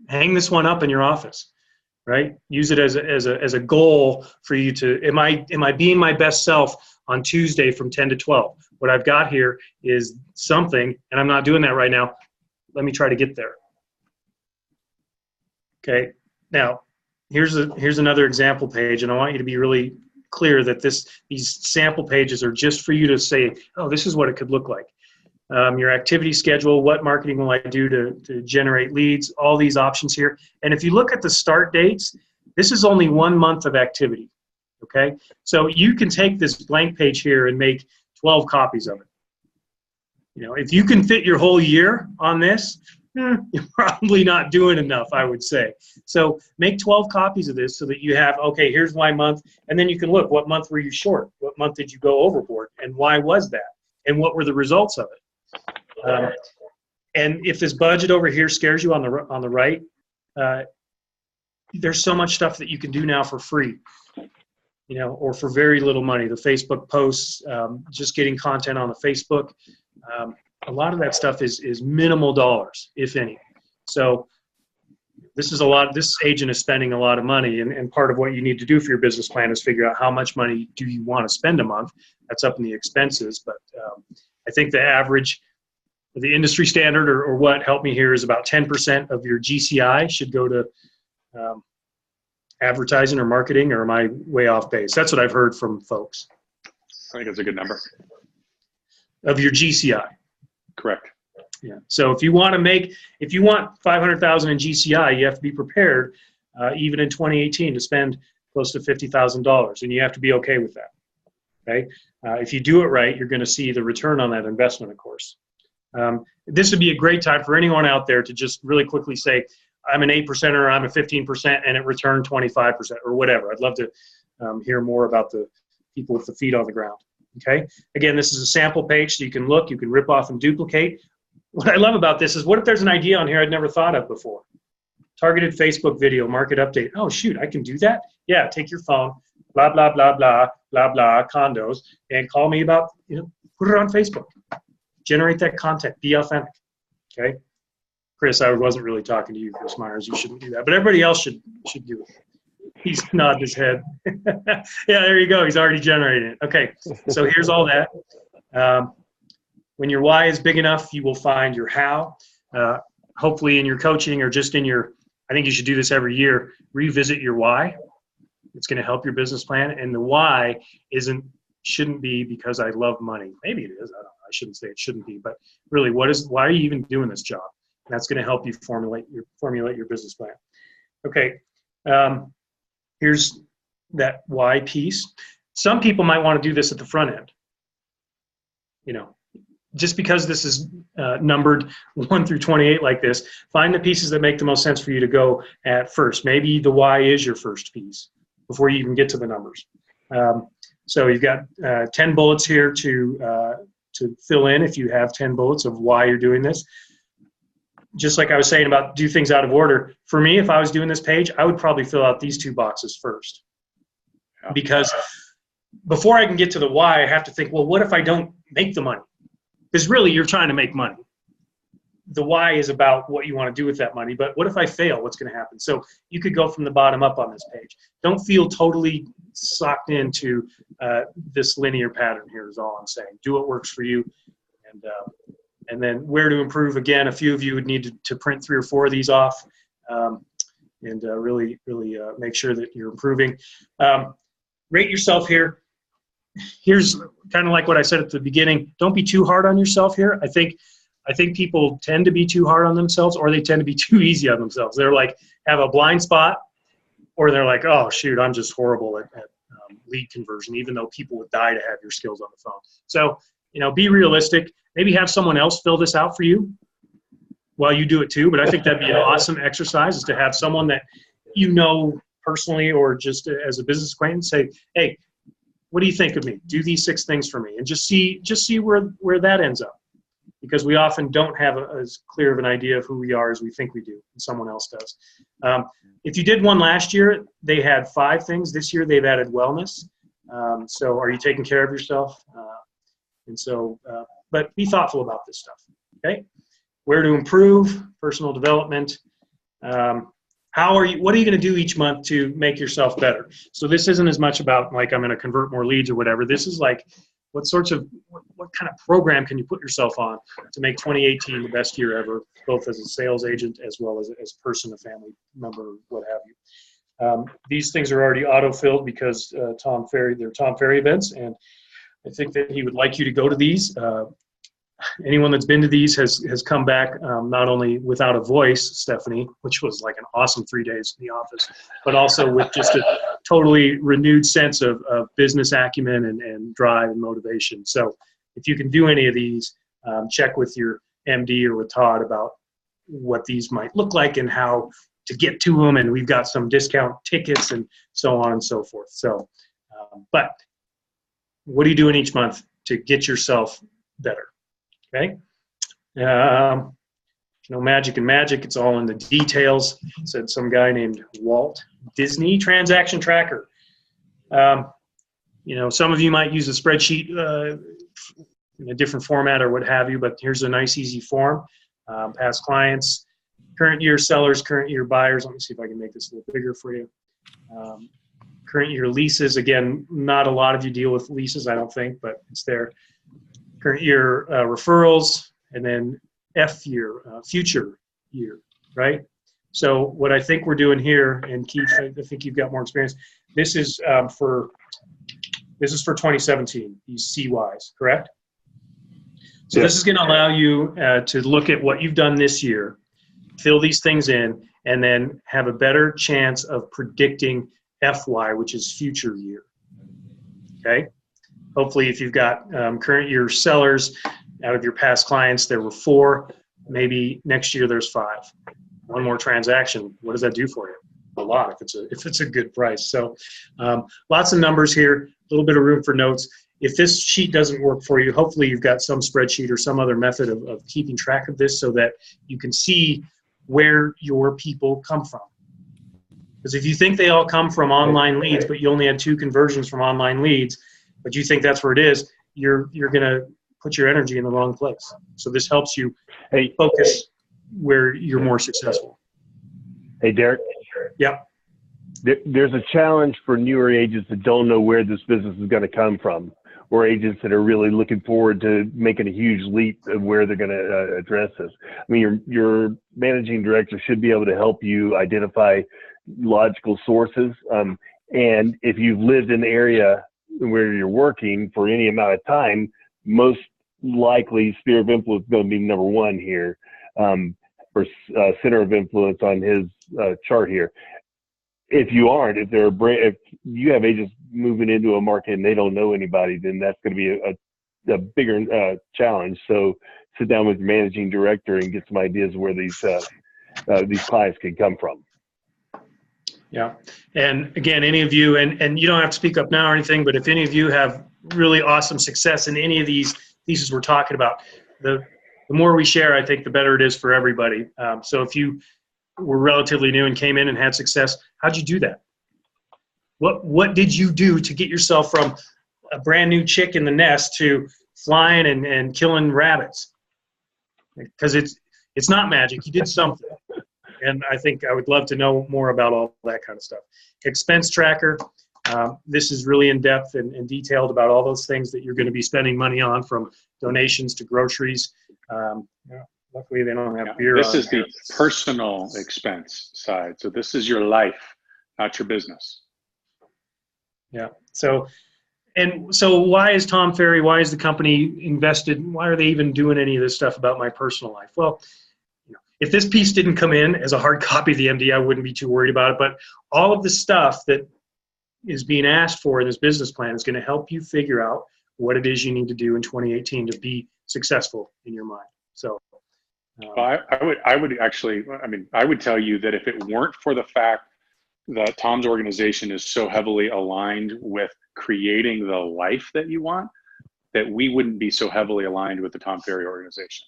Hang this one up in your office, right? Use it as a goal for you to, am I being my best self on Tuesday from 10 to 12? What I've got here is something, and I'm not doing that right now. Let me try to get there. Okay. Now, here's another example page, and I want you to be really clear that these sample pages are just for you to say, oh, this is what it could look like. Your activity schedule, what marketing will I do to generate leads, all these options here. And if you look at the start dates, this is only 1 month of activity, okay? So you can take this blank page here and make 12 copies of it. If you can fit your whole year on this, you're probably not doing enough, I would say. So make 12 copies of this so that you have, okay, here's my month, and then you can look, what month were you short? What month did you go overboard? And why was that? And what were the results of it? And if this budget over here scares you on the right, there's so much stuff that you can do now for free, or for very little money. The Facebook posts, just getting content on the Facebook. A lot of that stuff is minimal dollars, if any. So this agent is spending a lot of money, and part of what you need to do for your business plan is figure out how much money do you want to spend a month. That's up in the expenses, but I think the industry standard or what helped me here is about 10% of your GCI should go to advertising or marketing, or am I way off base? That's what I've heard from folks. I think it's a good number. Of your GCI. Correct. Yeah. So if you want 500,000 in GCI, you have to be prepared, even in 2018, to spend close to $50,000, and you have to be okay with that. Okay. If you do it right, you're going to see the return on that investment, of course. This would be a great time for anyone out there to just really quickly say, I'm an 8%er, I'm a 15%, and it returned 25% or whatever. I'd love to hear more about the people with the feet on the ground. Okay. Again, this is a sample page, so you can look, you can rip off and duplicate. What I love about this is, what if there's an idea on here I'd never thought of before? Targeted Facebook video, market update. Oh, shoot, I can do that? Yeah, take your phone, blah, blah, blah, blah, blah, blah, condos, and call me about, put it on Facebook. Generate that content. Be authentic. Okay. Chris, I wasn't really talking to you, Chris Myers. You shouldn't do that, but everybody else should do it. He's nodding his head. Yeah, there you go. He's already generating it. Okay, so here's all that. When your why is big enough, you will find your how. Hopefully in your coaching or just in your, I think you should do this every year, revisit your why. It's going to help your business plan. And the why shouldn't be because I love money. Maybe it is. I don't know. I shouldn't say it shouldn't be, but really, why are you even doing this job? And that's going to help you formulate your business plan. Okay. Here's that why piece. Some people might want to do this at the front end. You know, just because this is numbered 1 through 28 like this, find the pieces that make the most sense for you to go at first. Maybe the why is your first piece before you even get to the numbers. So you've got 10 bullets here to fill in if you have 10 bullets of why you're doing this. Just like I was saying about do things out of order, for me, if I was doing this page, I would probably fill out these 2 boxes first. Because before I can get to the why, I have to think, well, what if I don't make the money? Because really, you're trying to make money. The why is about what you want to do with that money, but what if I fail? What's going to happen? So you could go from the bottom up on this page. Don't feel totally sucked into this linear pattern here is all I'm saying. Do what works for you. And then where to improve, again, a few of you would need to print 3 or 4 of these off and really make sure that you're improving. Rate yourself here. Here's kind of like what I said at the beginning. Don't be too hard on yourself here. I think people tend to be too hard on themselves, or they tend to be too easy on themselves. They're like, have a blind spot, or they're like, oh, shoot, I'm just horrible at lead conversion, even though people would die to have your skills on the phone. So, you know, be realistic. Maybe have someone else fill this out for you while you do it too. But I think that'd be an awesome exercise, is to have someone that you know personally or just as a business acquaintance say, hey, what do you think of me? Do these 6 things for me, and just see where that ends up. Because we often don't have as clear of an idea of who we are as we think we do, and someone else does. If you did one last year, they had 5 things. This year, they've added wellness. So are you taking care of yourself? But be thoughtful about this stuff, okay? Where to improve, personal development. What are you going to do each month to make yourself better? So this isn't as much about like I'm going to convert more leads or whatever. This is like, what kind of program can you put yourself on to make 2018 the best year ever, both as a sales agent as well as a person, a family member, what have you. These things are already auto-filled because they're Tom Ferry events, and I think that he would like you to go to these. Anyone that's been to these has come back not only without a voice, Stephanie, which was like an awesome 3 days in the office, but also with just a totally renewed sense of business acumen and drive and motivation. So if you can do any of these, check with your MD or with Todd about what these might look like and how to get to them. And we've got some discount tickets and so on and so forth. So, but what are you doing each month to get yourself better? Okay. No magic and magic. It's all in the details, said some guy named Walt Disney. Transaction tracker. You know, some of you might use a spreadsheet in a different format or what have you, but here's a nice, easy form. Past clients, current year sellers, current year buyers. Let me see if I can make this a little bigger for you. Current year leases. Again, not a lot of you deal with leases, I don't think, but it's there. Current year referrals, and then F year, future year, right? So what I think we're doing here, and Keith, I think you've got more experience. This is for 2017. These CYs, correct? So This is going to allow you to look at what you've done this year, fill these things in, and then have a better chance of predicting FY, which is future year. Okay. Hopefully, if you've got current year sellers out of your past clients, there were 4. Maybe next year there's 5. One more transaction. What does that do for you? A lot if it's a good price. So lots of numbers here. A little bit of room for notes. If this sheet doesn't work for you, hopefully you've got some spreadsheet or some other method of keeping track of this so that you can see where your people come from. Because if you think they all come from online leads, but you only had 2 conversions from online leads, but you think that's where it is, you're going to put your energy in the wrong place. So this helps you focus. where you're more successful. Hey, Derek. Yeah. There's a challenge for newer agents that don't know where this business is going to come from, or agents that are really looking forward to making a huge leap of where they're going to address this. I mean, your managing director should be able to help you identify logical sources. And if you've lived in the area where you're working for any amount of time, most likely sphere of influence is going to be number one here, or center of influence on his chart here. If you aren't, if you have agents moving into a market and they don't know anybody, then that's going to be a bigger challenge. So sit down with your managing director and get some ideas of where these clients can come from. Yeah. And again, any of you, and you don't have to speak up now or anything, but if any of you have really awesome success in any of these pieces we're talking about, the more we share, I think the better it is for everybody. So if you were relatively new and came in and had success, how'd you do that? What did you do to get yourself from a brand new chick in the nest to flying and killing rabbits? Because it's not magic. You did something. And I think I would love to know more about all that kind of stuff. Expense tracker. This is really in-depth and detailed about all those things that you're going to be spending money on, from donations to groceries. Luckily, they don't have beer. This is the personal expense side. So this is your life, not your business. Yeah. So why is Tom Ferry, why is the company invested? Why are they even doing any of this stuff about my personal life? Well, if this piece didn't come in as a hard copy of the MD, I wouldn't be too worried about it. But all of the stuff that is being asked for in this business plan is going to help you figure out what it is you need to do in 2018 to be successful in your mind. So, well, I would actually, I would tell you that if it weren't for the fact that Tom's organization is so heavily aligned with creating the life that you want, that we wouldn't be so heavily aligned with the Tom Ferry organization.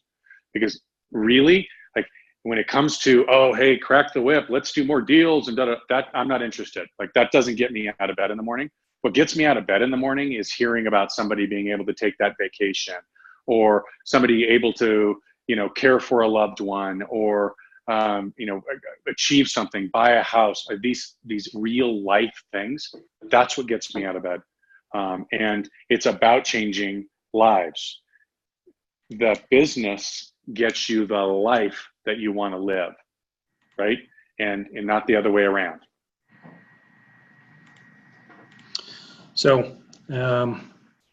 Because really, like, when it comes to, oh, hey, crack the whip, let's do more deals and that, I'm not interested. Like, that doesn't get me out of bed in the morning. What gets me out of bed in the morning is hearing about somebody being able to take that vacation, or somebody able to, care for a loved one, or, achieve something, buy a house, these real life things. That's what gets me out of bed. And it's about changing lives. The business gets you the life that you want to live, right? And not the other way around. So, all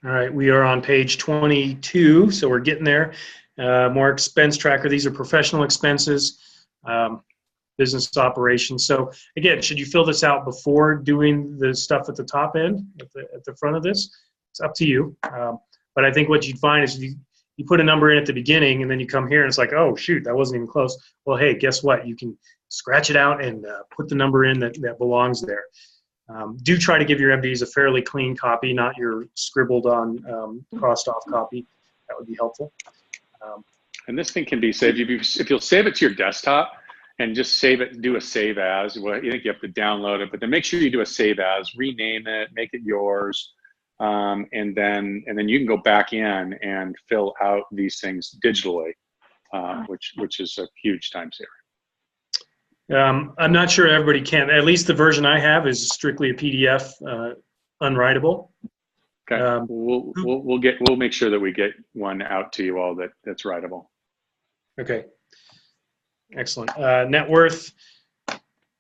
right, we are on page 22, so we're getting there. More expense tracker. These are professional expenses, business operations. So again, should you fill this out before doing the stuff at the top end, at the front of this? It's up to you. But I think what you'd find is you put a number in at the beginning, and then you come here and it's like, oh shoot, that wasn't even close. Well, hey, guess what? You can scratch it out and put the number in that belongs there. Do try to give your MDs a fairly clean copy, not your scribbled on, crossed off copy. That would be helpful. And this thing can be saved. If you'll save it to your desktop and just save it, do a save as. Well, you think you have to download it, but then make sure you do a save as, rename it, make it yours. And then you can go back in and fill out these things digitally, which is a huge time saver. I'm not sure everybody can. At least the version I have is strictly a PDF, unwritable. Okay. We'll make sure that we get one out to you all that's writable. Okay. Excellent. Net worth.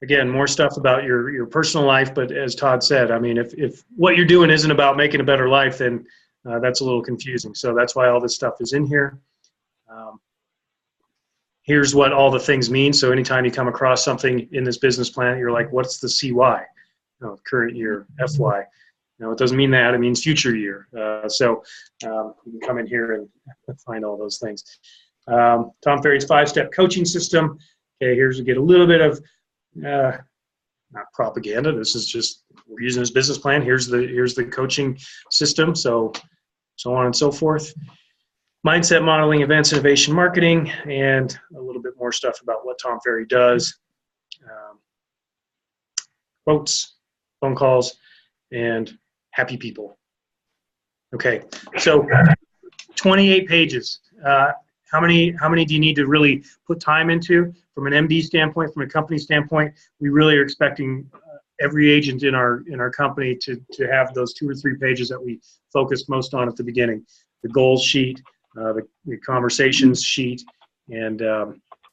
Again, more stuff about your personal life, but as Todd said, I mean, if what you're doing isn't about making a better life, then that's a little confusing. So that's why all this stuff is in here. Here's what all the things mean. So anytime you come across something in this business plan, you're like, what's the CY? Current year, FY. It doesn't mean that. It means future year. So you can come in here and find all those things. Tom Ferry's 5-step coaching system. Okay, here's to get a little bit of not propaganda. This is just, we're using this business plan. Here's the coaching system. So on and so forth. Mindset modeling, events, innovation, marketing, and a little bit more stuff about what Tom Ferry does. Quotes, phone calls, and happy people. Okay, so 28 pages. How How many do you need to really put time into? From an MD standpoint, from a company standpoint, we really are expecting every agent in our company to have those 2 or 3 pages that we focused most on at the beginning. The goals sheet, the conversations sheet, and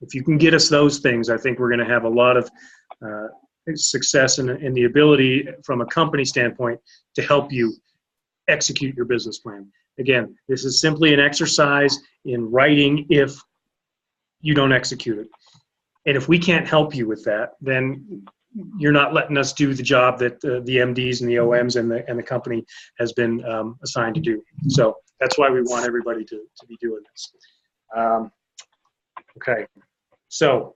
if you can get us those things, I think we're going to have a lot of success in the ability from a company standpoint to help you execute your business plan. Again, this is simply an exercise in writing if you don't execute it. And if we can't help you with that, then you're not letting us do the job that the MDs and the OMs and the company has been assigned to do. So that's why we want everybody to be doing this. Okay, so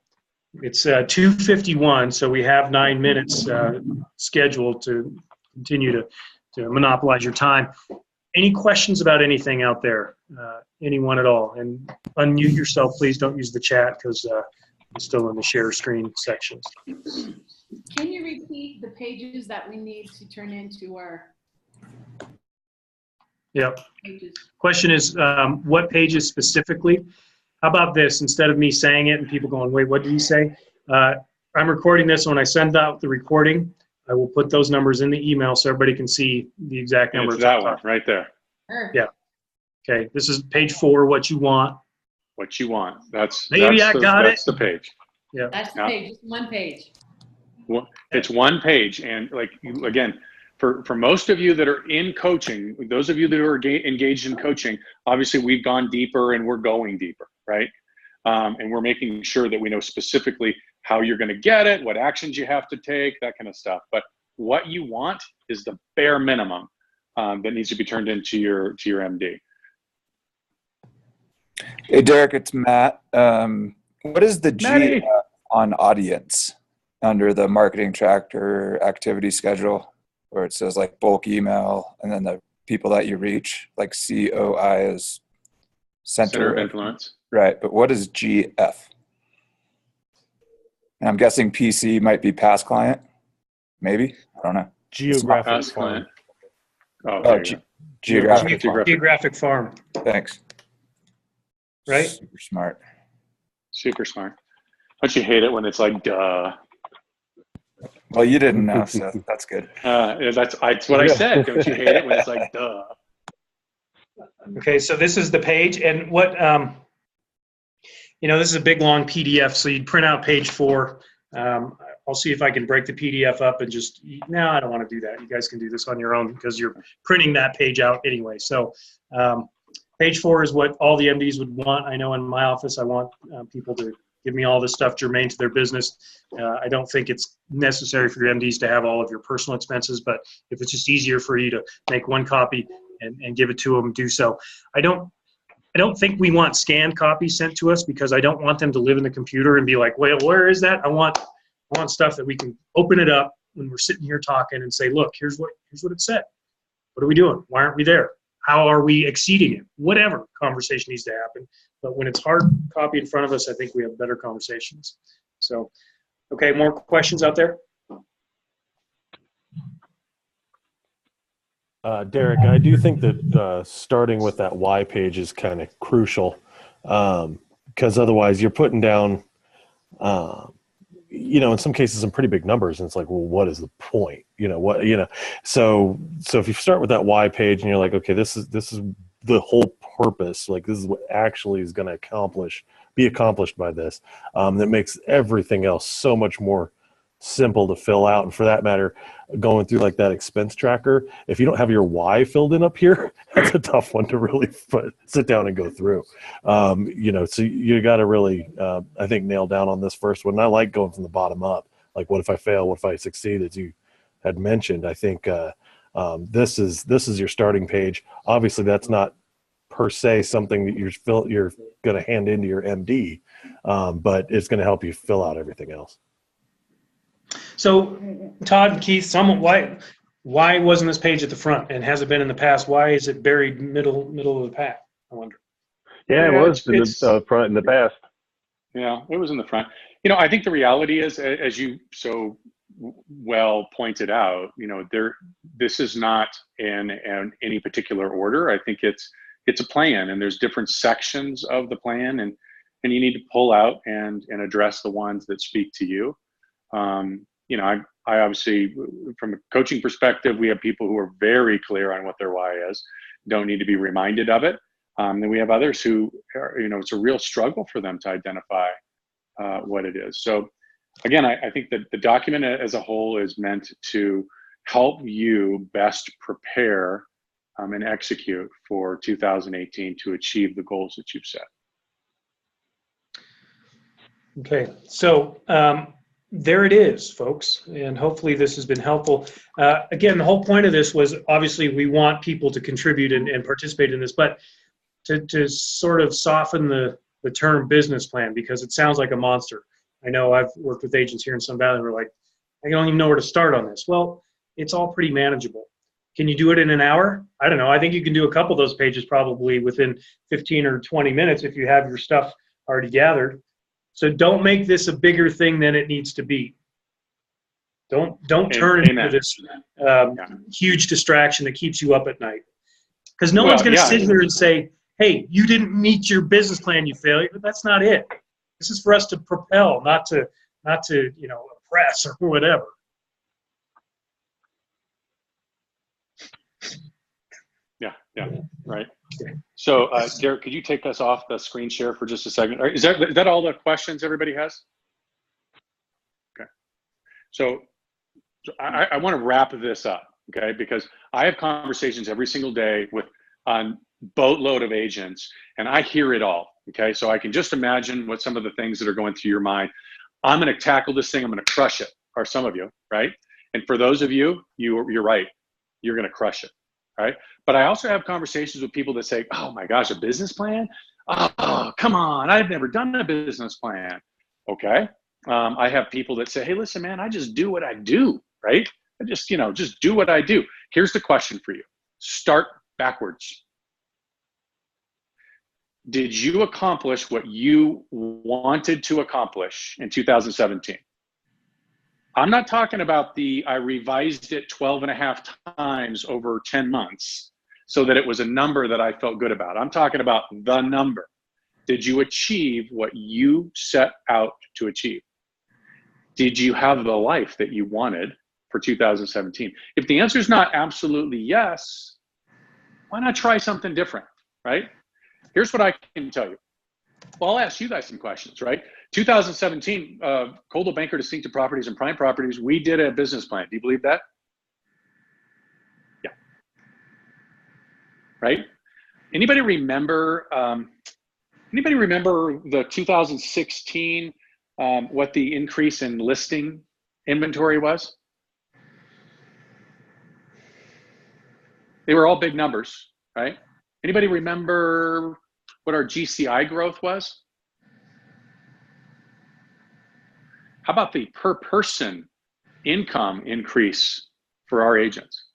it's 2:51, so we have 9 minutes scheduled to continue to monopolize your time. Any questions about anything out there? Anyone at all? And unmute yourself, please. Don't use the chat because I'm still in the share screen sections. Can you repeat the pages that we need to turn into our pages? Question is, what pages specifically? How about this? Instead of me saying it and people going, wait, what did he say? I'm recording this. When I send out the recording, I will put those numbers in the email so everybody can see the exact numbers. It's that one right there. Yeah. Okay. This is page 4, what you want. What you want. That's the page. Yeah. That's the page. It's one page. Well, it's one page. And like, again, for most of you that are in coaching, those of you that are engaged in coaching, obviously we've gone deeper and we're going deeper, right? And we're making sure that we know specifically how you're going to get it, what actions you have to take, that kind of stuff. But what you want is the bare minimum that needs to be turned into your MD. Hey, Derek, it's Matt. What is the G on audience under the marketing tracker activity schedule, where it says like bulk email and then the people that you reach, like COI is center of influence. Right, but what is GF? And I'm guessing PC might be past client, maybe? I don't know. Geographic farm. Geographic farm. Thanks. Right? Super smart. Super smart. Don't you hate it when it's like, duh? Well, you didn't know, so that's good. That's what I said. Don't you hate it when it's like, duh? Okay, so this is the page, and what, this is a big, long PDF, so you'd print out page 4. I'll see if I can break the PDF up and just, no, I don't want to do that. You guys can do this on your own because you're printing that page out anyway. So page 4 is what all the MDs would want. I know in my office, I want people to give me all this stuff germane to their business. I don't think it's necessary for your MDs to have all of your personal expenses, but if it's just easier for you to make one copy and give it to them, do so. I don't think we want scanned copies sent to us because I don't want them to live in the computer and be like, well, where is that? I want stuff that we can open it up when we're sitting here talking and say, look, here's what it said. What are we doing? Why aren't we there? How are we exceeding it? Whatever conversation needs to happen. But when it's hard copy in front of us, I think we have better conversations. So, okay, more questions out there? Derek, I do think that starting with that why page is kind of crucial because otherwise you're putting down, in some cases some pretty big numbers, and it's like, well, what is the point? So if you start with that why page and you're like, okay, this is the whole purpose, like this is what actually is going to be accomplished by this, that makes everything else so much more simple to fill out. And for that matter, going through like that expense tracker, if you don't have your why filled in up here, that's a tough one to really sit down and go through. So you got to really, I think, nail down on this first one. And I like going from the bottom up. Like, what if I fail? What if I succeed? As you had mentioned, I think this is your starting page. Obviously, that's not per se something that you're going to hand into your MD, but it's going to help you fill out everything else. So, Todd and Keith, why wasn't this page at the front, and has it been in the past? Why is it buried middle of the pack? I wonder. Yeah, it was in the front in the past. Yeah, it was in the front. I think the reality is, as you so well pointed out, this is not in any particular order. I think it's it's a plan, and there's different sections of the plan, and you need to pull out and address the ones that speak to you. You know, I obviously, from a coaching perspective, we have people who are very clear on what their why is, don't need to be reminded of it. Then we have others who are, you know, it's a real struggle for them to identify what it is. So again, I think that the document as a whole is meant to help you best prepare and execute for 2018 to achieve the goals that you've set. Okay, so there it is, folks, and hopefully this has been helpful. Again, the whole point of this was obviously we want people to contribute and participate in this, but to sort of soften the term business plan, because it sounds like a monster. I know I've worked with agents here in Sun Valley, and we're like, I don't even know where to start on this. Well, it's all pretty manageable. Can you do it in an hour? I don't know. I think you can do a couple of those pages probably within 15 or 20 minutes if you have your stuff already gathered. So don't make this a bigger thing than it needs to be. Don't turn it into this huge distraction that keeps you up at night. Because no one's going to sit here and say, hey, you didn't meet your business plan, you failure. But that's not it. This is for us to propel, not to you know, oppress or whatever. Yeah, right. So, Derek, could you take us off the screen share for just a second? Is that all the questions everybody has? Okay. So I want to wrap this up, okay? Because I have conversations every single day with boatload of agents, and I hear it all, okay? So I can just imagine what some of the things that are going through your mind. I'm going to tackle this thing. I'm going to crush it, or some of you, right? And for those of you, you're right. You're going to crush it. Right. But I also have conversations with people that say, oh my gosh, a business plan? Oh, come on. I've never done a business plan. Okay. I have people that say, hey, listen, man, I just do what I do. Right. I just, you know, just do what I do. Here's the question for you. Start backwards. Did you accomplish what you wanted to accomplish in 2017? I'm not talking about I revised it 12 and a half times over 10 months so that it was a number that I felt good about. I'm talking about the number. Did you achieve what you set out to achieve? Did you have the life that you wanted for 2017? If the answer is not absolutely yes, why not try something different, right? Here's what I can tell you. Well, I'll ask you guys some questions, right? 2017, Coldwell Banker Distinctive Properties and Prime Properties, we did a business plan. Do you believe that? Yeah. Right? Anybody remember the 2016, what the increase in listing inventory was? They were all big numbers, right? Anybody remember what our GCI growth was? How about the per person income increase for our agents?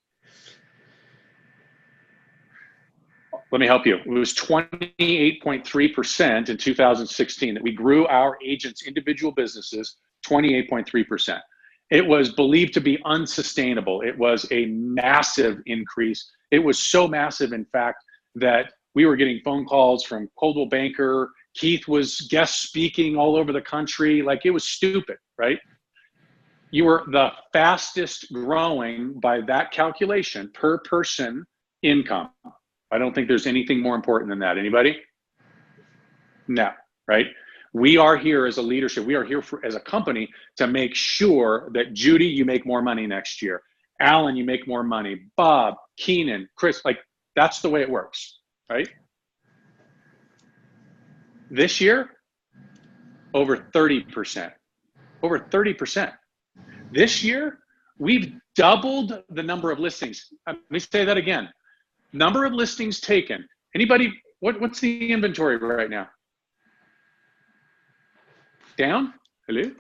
Let me help you. It was 28.3% in 2016 that we grew our agents' individual businesses 28.3%. It was believed to be unsustainable. It was a massive increase. It was so massive, in fact, that we were getting phone calls from Coldwell Banker. Keith was guest speaking all over the country. Like, it was stupid, right? You were the fastest growing by that calculation per person income. I don't think there's anything more important than that. Anybody? No, right? We are here as a leadership. We are here as a company to make sure that Judy, you make more money next year. Alan, you make more money. Bob, Keenan, Chris, like, that's the way it works, right? This year, over 30%. Over 30%. This year, we've doubled the number of listings. Let me say that again. Number of listings taken. Anybody, what's the inventory right now? Down? Hello?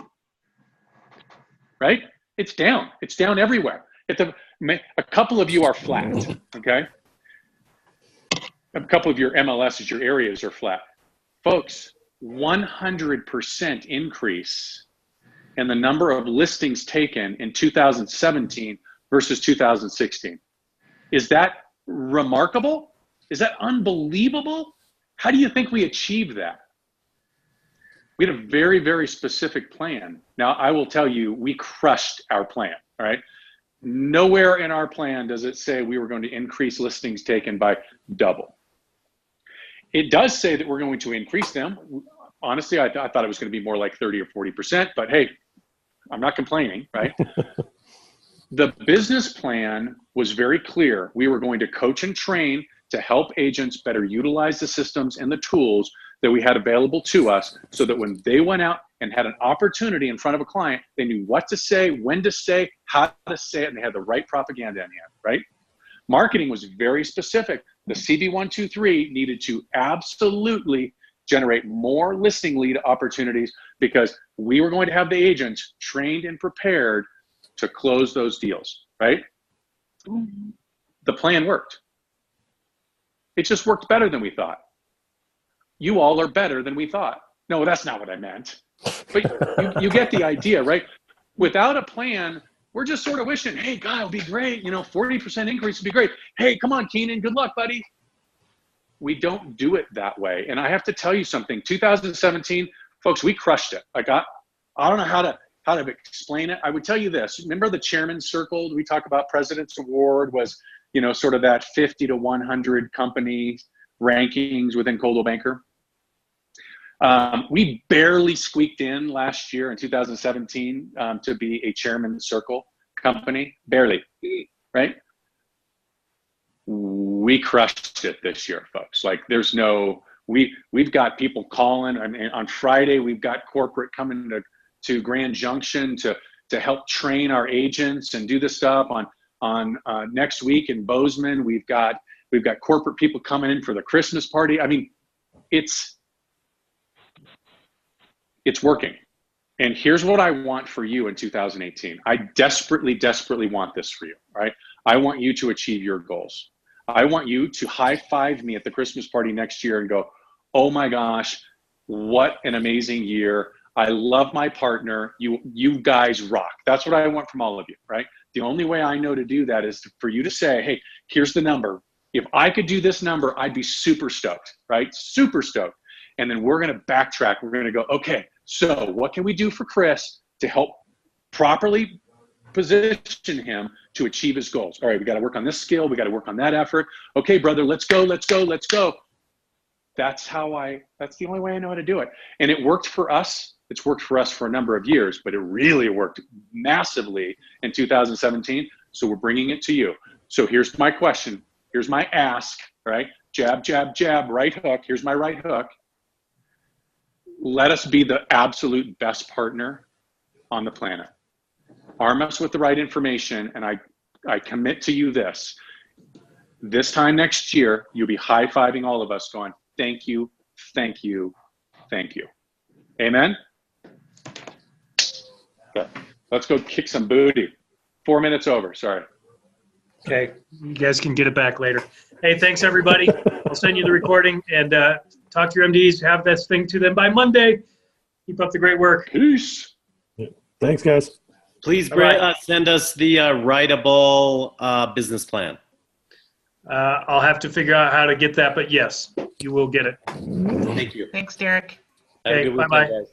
Right? It's down. It's down everywhere. A couple of you are flat, okay? A couple of your MLSs, your areas are flat. Folks, 100% increase in the number of listings taken in 2017 versus 2016. Is that remarkable? Is that unbelievable? How do you think we achieved that? We had a very, very specific plan. Now, I will tell you, we crushed our plan, all right? Nowhere in our plan does it say we were going to increase listings taken by double. It does say that we're going to increase them. Honestly, I thought it was going to be more like 30 or 40%, but hey, I'm not complaining, right? The business plan was very clear. We were going to coach and train to help agents better utilize the systems and the tools that we had available to us, so that when they went out and had an opportunity in front of a client, they knew what to say, when to say, how to say it, and they had the right propaganda in hand, right? Marketing was very specific. The CB123 needed to absolutely generate more listing lead opportunities, because we were going to have the agents trained and prepared to close those deals, right? The plan worked. It just worked better than we thought. You all are better than we thought. No, that's not what I meant. But you get the idea, right? Without a plan, we're just sort of wishing, hey, God, it'll be great. 40% increase would be great. Hey, come on, Keenan, good luck, buddy. We don't do it that way. And I have to tell you something, 2017, folks, we crushed it. I don't know how to explain it. I would tell you this. Remember the chairman's circle we talk about? President's Award was, sort of that 50 to 100 company rankings within Coldwell Banker. We barely squeaked in last year in 2017 to be a chairman's circle company, barely, right? We crushed it this year, folks. Like we've got people calling. I mean, on Friday, we've got corporate coming to Grand Junction to help train our agents and do this stuff. On next week in Bozeman, we've got corporate people coming in for the Christmas party. I mean, it's working. And here's what I want for you in 2018. I desperately, desperately want this for you, right? I want you to achieve your goals. I want you to high five me at the Christmas party next year and go, oh my gosh, what an amazing year. I love my partner. You guys rock. That's what I want from all of you, right? The only way I know to do that is for you to say, hey, here's the number. If I could do this number, I'd be super stoked, right? Super stoked. And then we're going to backtrack. We're going to go, okay, so what can we do for Chris to help properly position him to achieve his goals? All right, we got to work on this skill. We got to work on that effort. Okay, brother, let's go, let's go, let's go. That's the only way I know how to do it. And it worked for us. It's worked for us for a number of years, but it really worked massively in 2017. So we're bringing it to you. So here's my question. Here's my ask, right? Jab, jab, jab, right hook. Here's my right hook. Let us be the absolute best partner on the planet. Arm us with the right information, and I commit to you this time next year, you'll be high-fiving all of us going, thank you, thank you, thank you. Amen? Okay, let's go kick some booty. 4 minutes over, sorry. Okay, you guys can get it back later. Hey, thanks everybody. I'll send you the recording, and talk to your MDs. Have this thing to them by Monday. Keep up the great work. Peace. Yeah. Thanks, guys. Please send us the writable business plan. I'll have to figure out how to get that, but yes, you will get it. Thank you. Thanks, Derek. Have a Okay, good weekend, bye-bye. guys.